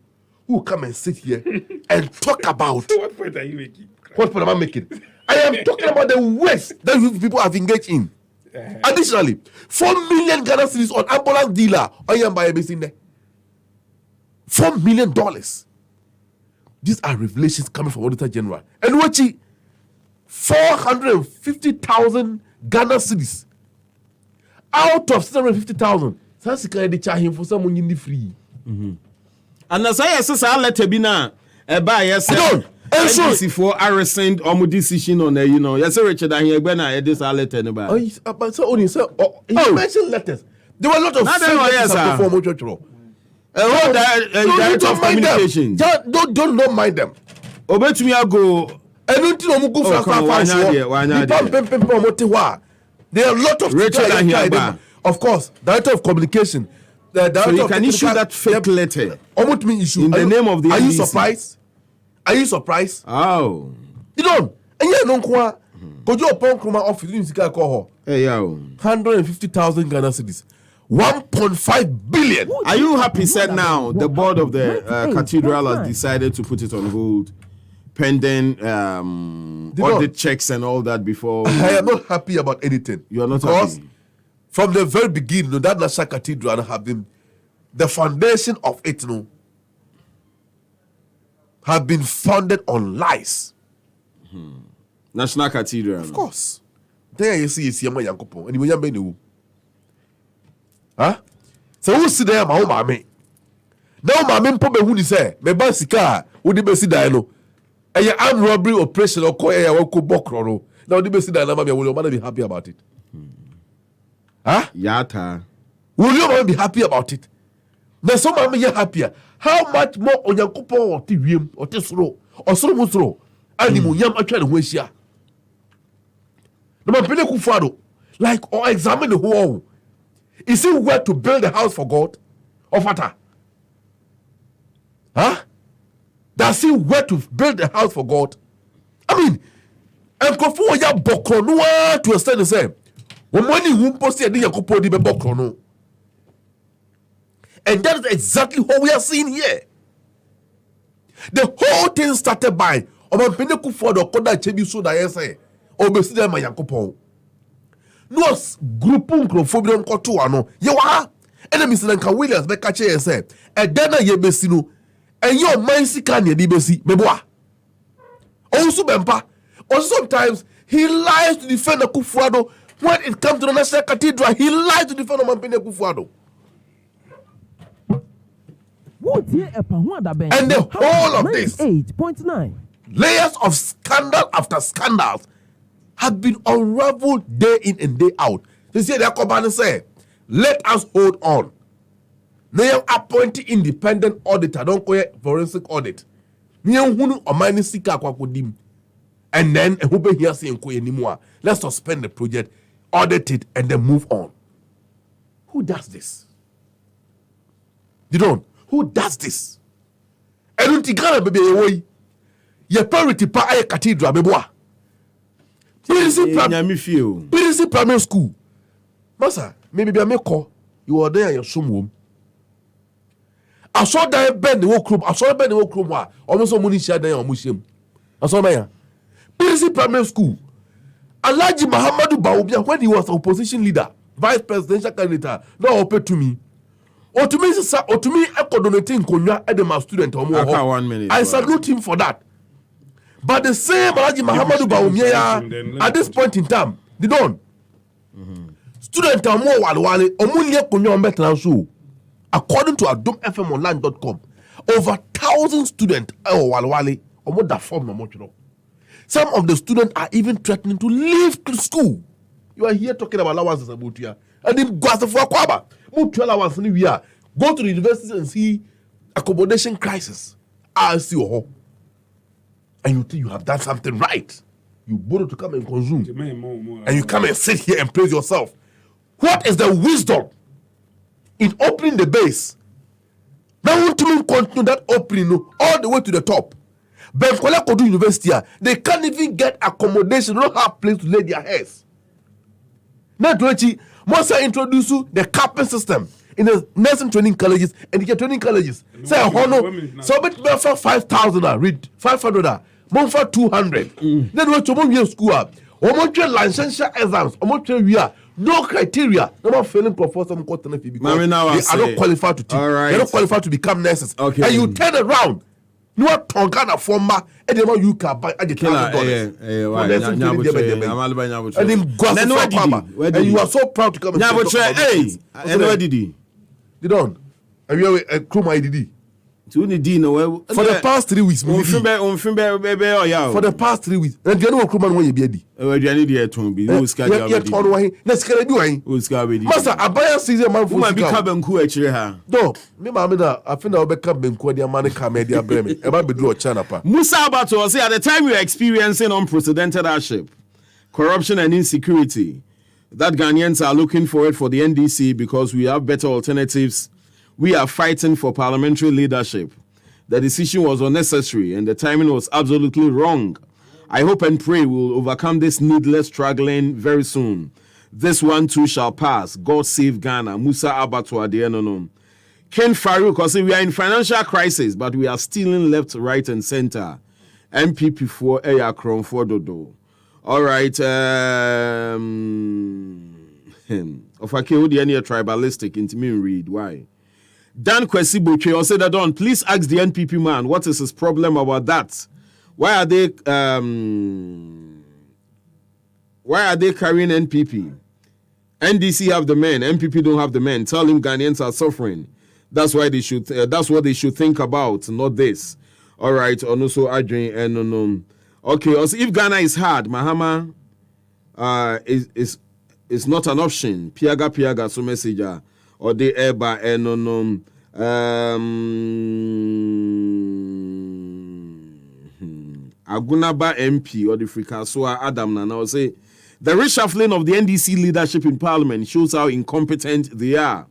who come and sit here and talk about. What point are you making? What point am I making? I am talking about the waste that people have engaged in. Additionally, 4 million Ghana cedis on ambulance dealer. I am by a in there. $4 million. These are revelations coming from Auditor General. And watch it. 450,000 Ghana cedis out of 750,000. That's the they charge him for someone in the free. And as I say, I'll let be now. By yourself. NDC for arresting or decision on you know. Yes, Richard, I hear when I this I'll let anybody. But so only sir. You mentioned letters. There were a lot of Director of Communications. Don't mind them. Obey me, I'll go. I don't think I'm going to there are a lot of Richard and of course, Director of Communication. So you can issue that fake letter issue in the name of the Are NDC. you surprised? Are you surprised? Oh. You don't. And you don't know because you're upon Kruma office in Sika Koho. Hey, yo. 150,000 Ghana cedis. 1.5 billion. Are you happy, said now, the board of the cathedral has decided to put it on hold pending audit checks and all that before? I am not happy about anything. You are not because happy? From the very beginning, that National Cathedral have been the foundation of it, have been founded on lies. National Cathedral. Of course. There you see Yama Yankopo, and you Yambe. Huh? So who see there, my own mammy? Now, my men probably who say, my bicycle, would you be see Diano? And your armed robbery operation or Koya Wako Bokro. Now, the best Diana, will be happy about it. Huh? Yata. Will you be happy about it? Now, some are happier. How much more on your couple or TVM or Tesro or Solomon and the Yam are trying to waste ya? No, my Peleku Fado, like or examine the whole. Is it where to build a house for God or Fata? Huh? Does he where to build a house for God? I mean, and Kofu ya Bokronua to extend the same. When money won't post the Yakopo di Bokrono. And that is exactly what we are seeing here. The whole thing started by Oman Peneku for the Koda Chebi Suda say obesi dem Yakopon. No group nkrofobia nkoto ano. Ye wa ena Mr. Williams be kache ye say e den na ye besi no enye o man sika na di besi meboa. Also bempa. Also sometimes he lies to defend Akufo-Addo. When it comes to the National Cathedral, he lies to defend Omampene Akufo-Addo. And the whole of this 8.9 layers of scandal after scandals have been unraveled day in and day out. They say their company say, let us hold on. They have appointed independent auditor, don't call it forensic audit. And then let's suspend the project, audit it, and then move on. Who does this? You don't. Who does this? I don't think Ghana baby away. Your parity pa a cathedral beboa. PDC primary school. Masa, maybe I make call. You are there in your room. I saw that bend the whole room. I saw bend the whole room. Almost money share there on museum. I saw my PDC primary school. Alhaji Muhammadu Bawumia, when he was opposition leader, vice presidential candidate, now open to me. Or to me, I could donate Konya Edema student or more. 1 minute. I salute him for that. But the same Alhaji Muhammadu Bawumia at this point in time, they don't. Student are more walwale, omunye Konya Ombetran show. According to adomfmonline.com, over 1,000 students are walwale, or more that form no more. Some of the students are even threatening to leave school. You are here talking about allowances about here. And then go for Kwaba. Go to the university and see accommodation crisis. I'll see you. And you think you have done something right. You borrow to come and consume. And you come and sit here and praise yourself. What is the wisdom in opening the base? Now want to continue that opening all the way to the top. Benkola Kodu University, they can't even get accommodation, they don't have place to lay their heads. Now, must I introduce you the capping system in the nursing training colleges and the training colleges? Say, so bet for 5,000, read 500, more for 200. Then what you want school up? Licensure exams, no criteria. No more failing professor because they are not qualified to teach. Right. They are not qualified to become nurses. Okay. And you turn around. No one Tongana former and the you can buy at the $1,000. And you are so proud to come and hey, and where did he? They don't. And you have a crew my DD. For the past 3 weeks, for the past 3 weeks, and the other crewman when you be ready. Who's Master, I buy a season man for my cabin cool actually. No, me mamma, I think I'll be coming to the money media Bremen. About be draw Chanapa. Musa Abato say at the time we are experiencing unprecedented hardship, corruption and insecurity, that Ghanaians are looking forward for the NDC because we have better alternatives. We are fighting for parliamentary leadership. The decision was unnecessary and the timing was absolutely wrong. I hope and pray we'll overcome this needless struggling very soon. This one too shall pass. God save Ghana. Musa Abato Adenonom. Ken Farouk, I say we are in financial crisis, but we are stealing left, right, and center. MPP for Eyakron for Dodo. All right. Of a tribalistic into me read. Why? Dan Kwesi Boucher or say that Don, please ask the NPP man what is his problem about that. Why are they carrying NPP? NDC have the men, NPP don't have the men. Tell him Ghanaians are suffering. That's why they should. That's what they should think about, not this. All right. Also, Adrian and okay. Also, if Ghana is hard, Mahama is not an option. Piaga so messenger. Or the Eba and Agunaba MP or the Frikasua Adam Nana say the reshuffling of the NDC leadership in Parliament shows how incompetent they are,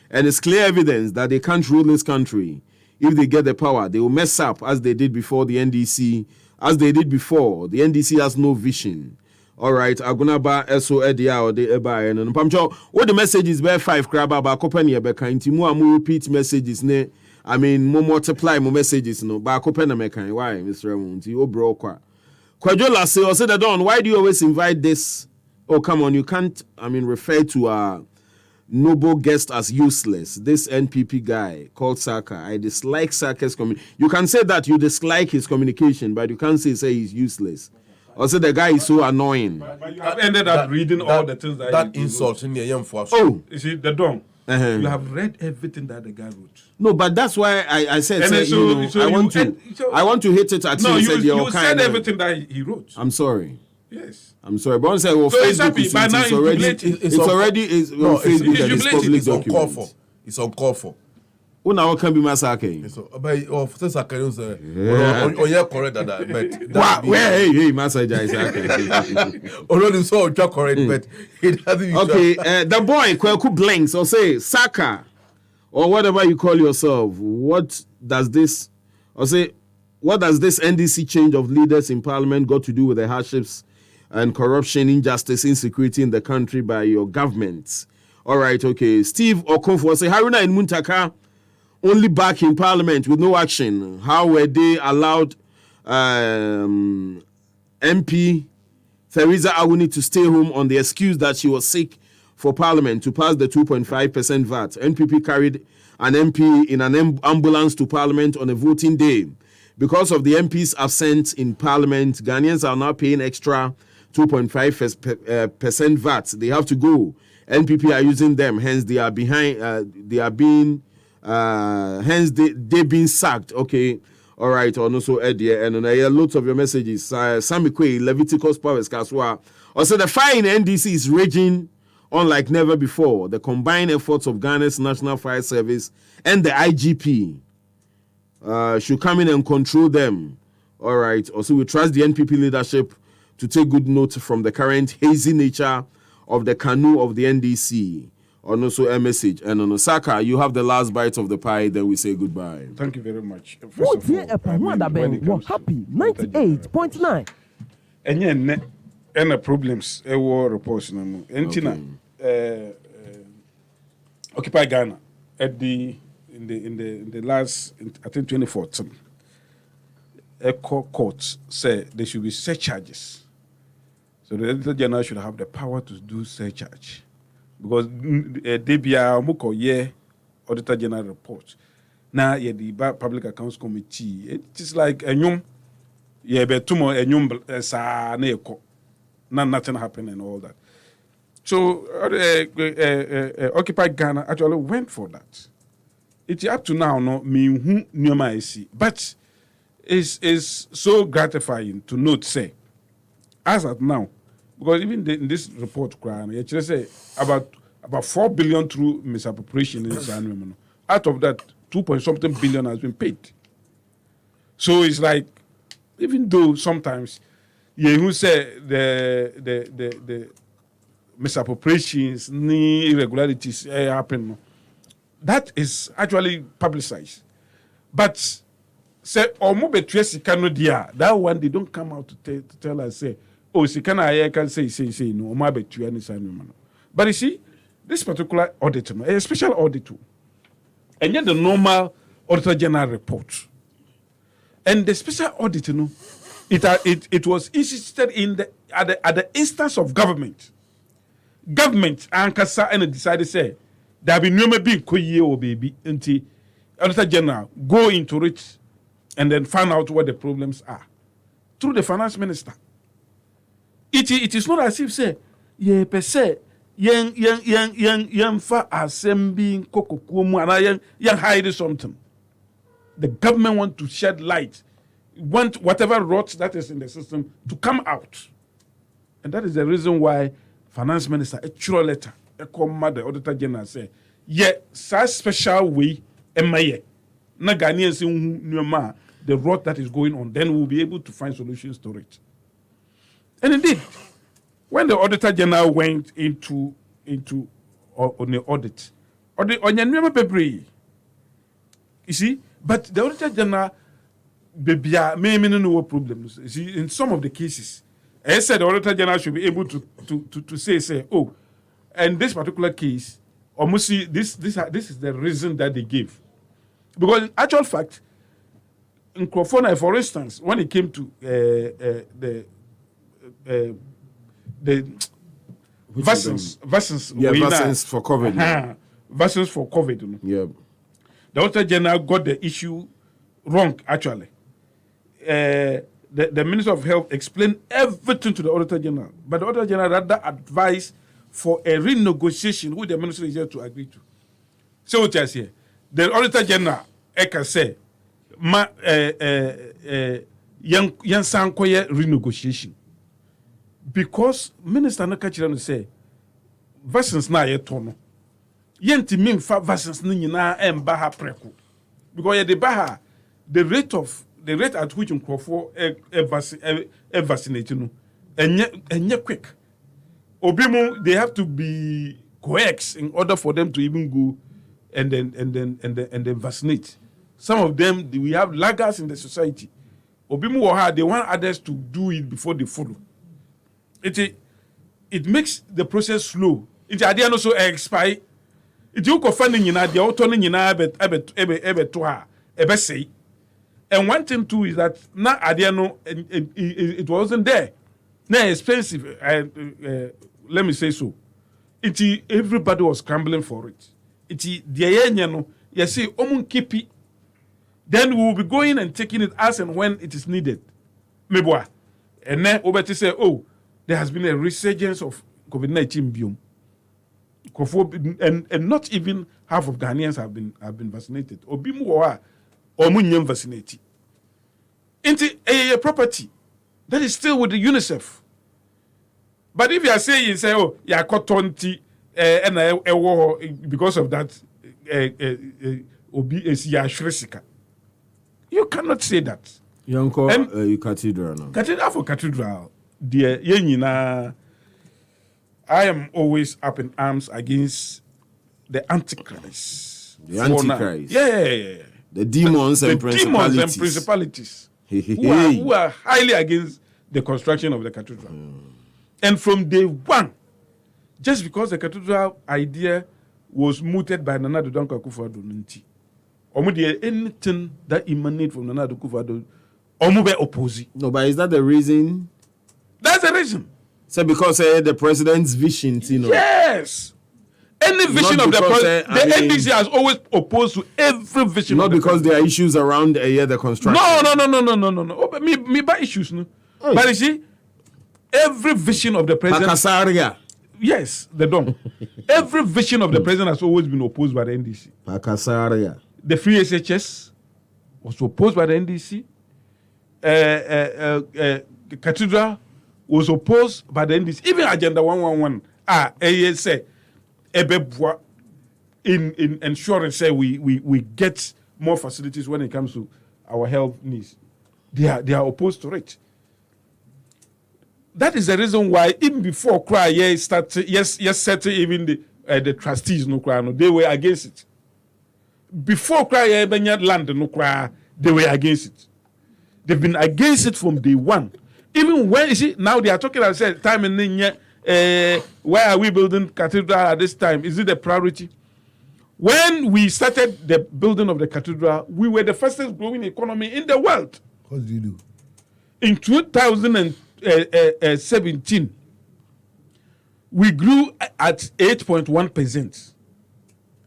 and it's clear evidence that they can't rule this country. If they get the power, they will mess up as they did before the NDC. As they did before, the NDC has no vision. All right, Agunaba SO Edia or the Eba and Pamcho. What the messages be 5 crab about company beka inti mu repeat messages ne. I mean, more multiply more messages no. Ba company meka why Mr. Munti o bro kwa. Kwajola say, or say that Don, why do you always invite this? Oh, come on, you can't, refer to a noble guest as useless. This NPP guy called Saka. I dislike Saka's communication. You can say that you dislike his communication, but you can't say he's useless. Or say the guy is so annoying. But you have ended up reading all the things that he insult in the young for us. Oh, You see, the Don. Uh-huh. You have read everything that the guy wrote. no, but that's why I said, And say, then so I you- want to and so- I want to hit it at No, you. you said everything that he wrote. I'm sorry. Yes. I'm sorry. But I said, well, So it's Facebook happy. is By now it's he's already jubilating. it's already is No, on Facebook and it's jubilating. public It's uncalled for. document. It's uncalled for. Una what can be massacre. So, but for say Saka, say, oh yeah, correct that. But Wow, where hey massacre is already so correct, but it doesn't. Be Okay, the boy Kweku blinks or say Saka or whatever you call yourself. What does this NDC change of leaders in parliament got to do with the hardships and corruption, injustice, insecurity in the country by your government? All right, okay. Steve Okonfo say Haruna and Muntaka only back in parliament with no action. How were they allowed MP Theresa Awuni to stay home on the excuse that she was sick for parliament to pass the 2.5% VAT? NPP carried an MP in an ambulance to parliament on a voting day. Because of the MP's absence in parliament, Ghanaians are now paying extra 2.5% VAT. They have to go. NPP are using them, hence they are behind. Hence they being sacked. Okay, all right. And also Eddie and lots of your messages. Sammy Kwe, Leviticus Powers Kaswa. Also, the fire in NDC is raging on like never before. The combined efforts of Ghana's National Fire Service and the IGP should come in and control them. All right. Also, we trust the NPP leadership to take good note from the current hazy nature of the canoe of the NDC. And also a message. And on Osaka, you have the last bite of the pie, then we say goodbye. Thank you very much. First Who of here all, Epa Wanda when it Ben was comes happy to water generation, 98.9. Any problems? War reports no. Entina, Occupy Ghana at in the last I think 2014. Echo courts say there should be surcharges. So the Editor General should have the power to do surcharge. Because DBA Muko Auditor General report. Now the Public Accounts Committee. It is like a nyum. Betumo a nyum sa neko. Nothing happened and all that. So Occupy Ghana actually went for that. It's up to now no me who nyoma isi. But is so gratifying to note say as at now. Because even in this report, you say about 4 billion through misappropriation in Sanwó. Out of that, 2-point-something billion has been paid. So it's like, even though sometimes you say the misappropriations, irregularities happen, that is actually publicized. But say, that one they don't come out to tell us say. Oh, I can say no, but you see, this particular audit, a special audit, and yet the normal Auditor General report, and the special audit, it was insisted in at the instance of government. Government and decided say there be no maybe or baby until Auditor General go into it and then find out what the problems are through the finance minister. It is not as if say ye per se yang fa assembling kokokumu and yang hide something. The government want to shed light, want whatever rot that is in the system to come out, and that is the reason why finance minister a true letter a command the Auditor General say such special way emaye na Ghanaians in the rot that is going on, then we'll be able to find solutions to it. And indeed, when the Auditor General went into on the audit, on the you see, but the Auditor General may no problems. You see, in some of the cases, I said the Auditor General should be able to say, oh, and this particular case, almost see this is the reason that they gave, because in actual fact, Nkrofona, for instance, when it came to the vaccines, Yeah, vaccines for COVID. vaccines for COVID. You know. Yeah. The Auditor General got the issue wrong, actually. The Minister of Health explained everything to the Auditor General, but the Auditor General rather advised for a renegotiation which the Minister is here to agree to. So what I say, the Auditor General, I can say, young sankoye renegotiation. Because Minister Nakachirano say, vaccines na ye tono. Yenti min fa vaccines ni nyina embaha preko. Because the rate at which Nkrofo vaccinate no enye quick. Obimu, they have to be coax in order for them to even go and then vaccinate. Some of them, we have laggards in the society. Obimu they want others to do it before they follow. It makes the process slow. It idea also expire. It you confirm the autonomy ebe say. And one thing too is that now idea no it wasn't there. Now expensive. Let me say so. Everybody was scrambling for it. You see, keep it. Then we will be going and taking it as and when it is needed. Meboa. And then Obeti say, oh, there has been a resurgence of COVID-19 biome. And not even half of Ghanaians have been vaccinated. Obimu wa omunyem vaccinated. Into a property that is still with the UNICEF. But if you are saying, you say, oh, you are caught 20 and because of that, you cannot say that. Yanko, cathedral. No? Cathedral for cathedral. Dear Yenina, I am always up in arms against the Antichrist. The Antichrist? Yeah. The demons and principalities. Demons and principalities who are highly against the construction of the cathedral. And from day one, just because the cathedral idea was mooted by Nana Addo Dankwa Akufo-Addo, anything that emanates from Nana Addo Akufo-Addo, Omube oppose. No, but is that the reason? That's the reason. So because the president's vision, you know. Yes. Any vision Not of the because, president, the NDC has always opposed to every vision. Not of the because president. there are issues around the construction. No. Oh, me by issues, no. Hey. But you see, every vision of the president. Pakasaria. Yes, the dome. Every vision of the president has always been opposed by the NDC. Pakasaria. The free SHS was opposed by the NDC. The cathedral was opposed by the NDC. Even Agenda 111 say in ensuring say we get more facilities when it comes to our health needs. They are opposed to it. That is the reason why even before cry started, certain even the trustees they were against it. Before cry land they were against it. They've been against it from day one. Even when you see now they are talking about time in why are we building cathedral at this time? Is it a priority? When we started the building of the cathedral, we were the fastest growing economy in the world. What do you do? In 2017, we grew at 8.1%.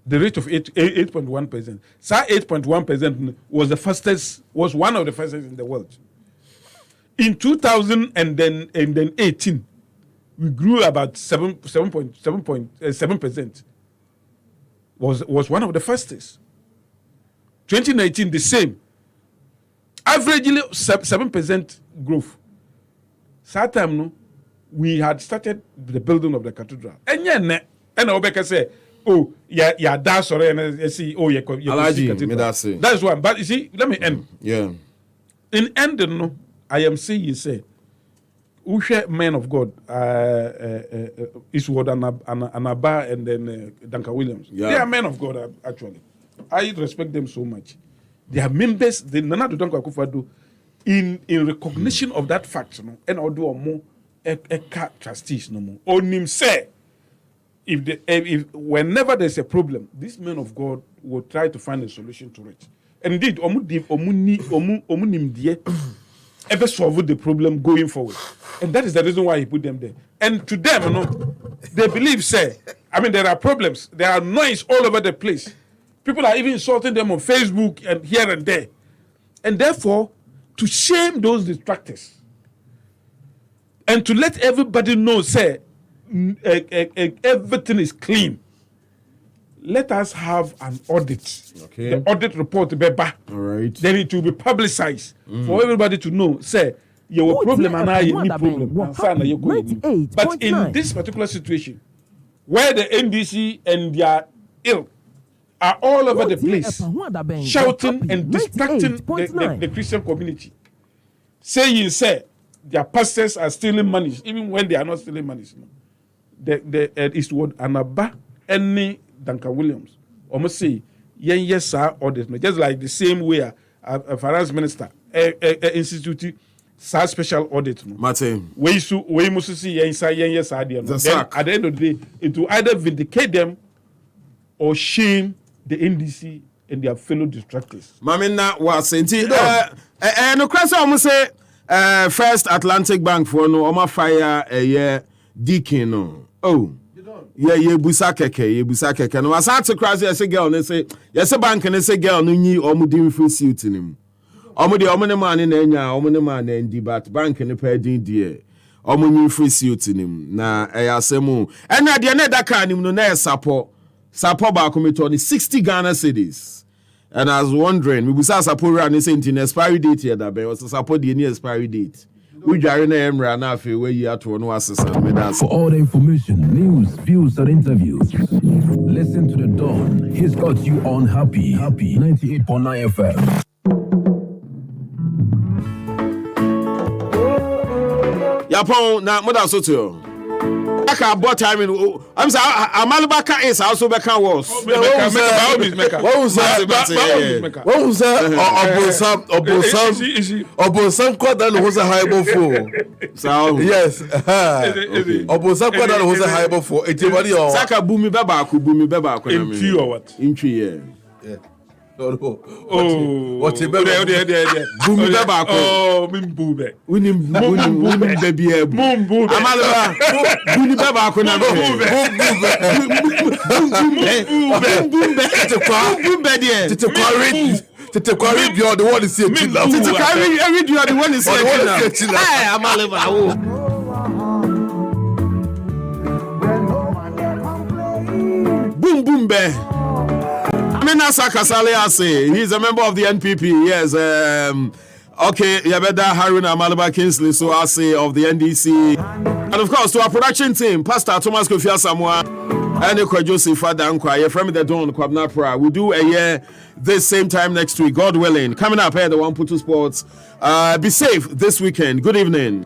The rate of 8.1%. So 8.1% was one of the fastest in the world. In 2018, we grew about 7.7%. Was one of the fastest. 2019, the same. Averagely 7% growth. That time, no, we had started the building of the cathedral. And Obeka say, oh, yeah, that's all right. And see, oh, yeah, that's one. But you see, let me end. Yeah. In ending, no, I am saying, you say, Ushe men of God, Eastwood Anaba and then Duncan Williams. Yeah. They are men of God, actually. I respect them so much. They are members, the Nana Addo Dankwa Akufo-Addo, in recognition of that fact, no, and I'll do a more trustees no more. On him say, if whenever there's a problem, this man of God will try to find a solution to it. indeed, ever solve the problem going forward. And that is the reason why he put them there. And to them, they believe, say, I mean, there are problems. There are noise all over the place. People are even insulting them on Facebook and here and there. And therefore, to shame those distractors and to let everybody know, say, everything is clean. Let us have an audit. Okay. The audit report, Beba. All right. Then it will be publicized for everybody to know. Say, your problem and I need problem. But in this particular situation, where the NDC and their ilk are all over the place, shouting and distracting the Christian community, saying, say, their pastors are stealing money, even when they are not stealing money. The Eastwood Anaba, any Duncan Williams, almost say, yes, sir, audit, just like the same way a finance minister institute special audit. Martin. We must see yes, sir, yes, sir. Then at the end of the day, it will either vindicate them or shame the NDC and their fellow distractors. Mamina was saying, and the question almost say, First Atlantic Bank for no, Oma fire a year, Deacon. No. Oh. Yeah, busakeke. No, I start to cross as a girl and say, yes, a bank and as a girl, no, you almost didn't feel suit in him. Almost the omni man in Enya, omni man and debat bank and a pair dear. Almost new free suit in him. Na, I say more. And at the end of that kind, no, support back on 60 Ghana cities. And I was wondering, we was support and saying in expiry date here that was support the near expiry date. We are in where you are to no assistant. For all the information, news, views, and interviews, listen to The Dawn. He's got you on Happy 98.9 FM. Yapon na moda soto. Aka bought time in I'm say Amalbaka is also Beka was. What was that? Obosam kwada no was a high before. So yes. Obosam kwada no was a high before. Etibadi o. Saka bumi beba ko In tree or what? In tree, yeah. No. What's it? Bumi beba ko. Oh, Mimbube. Unim baby e. Mumbu. Amalba. Bumi beba ko na Tete Kwari, you're the one is here. Tete Kwari, you are the one is here. Hey, Amalba. Boom be. Minasa Kasale Ase, he's a member of the NPP. Yes, okay, Yabeda Haruna Amalba Kingsley, so Ase of the NDC. And of course, to our production team, Pastor Thomas Kofi Asamoah, and Joseph Fadankwa, you're from the Dawn, Kwabna Pra. We'll do a year this same time next week, God willing. Coming up here, the One Putu Sports. Be safe this weekend. Good evening.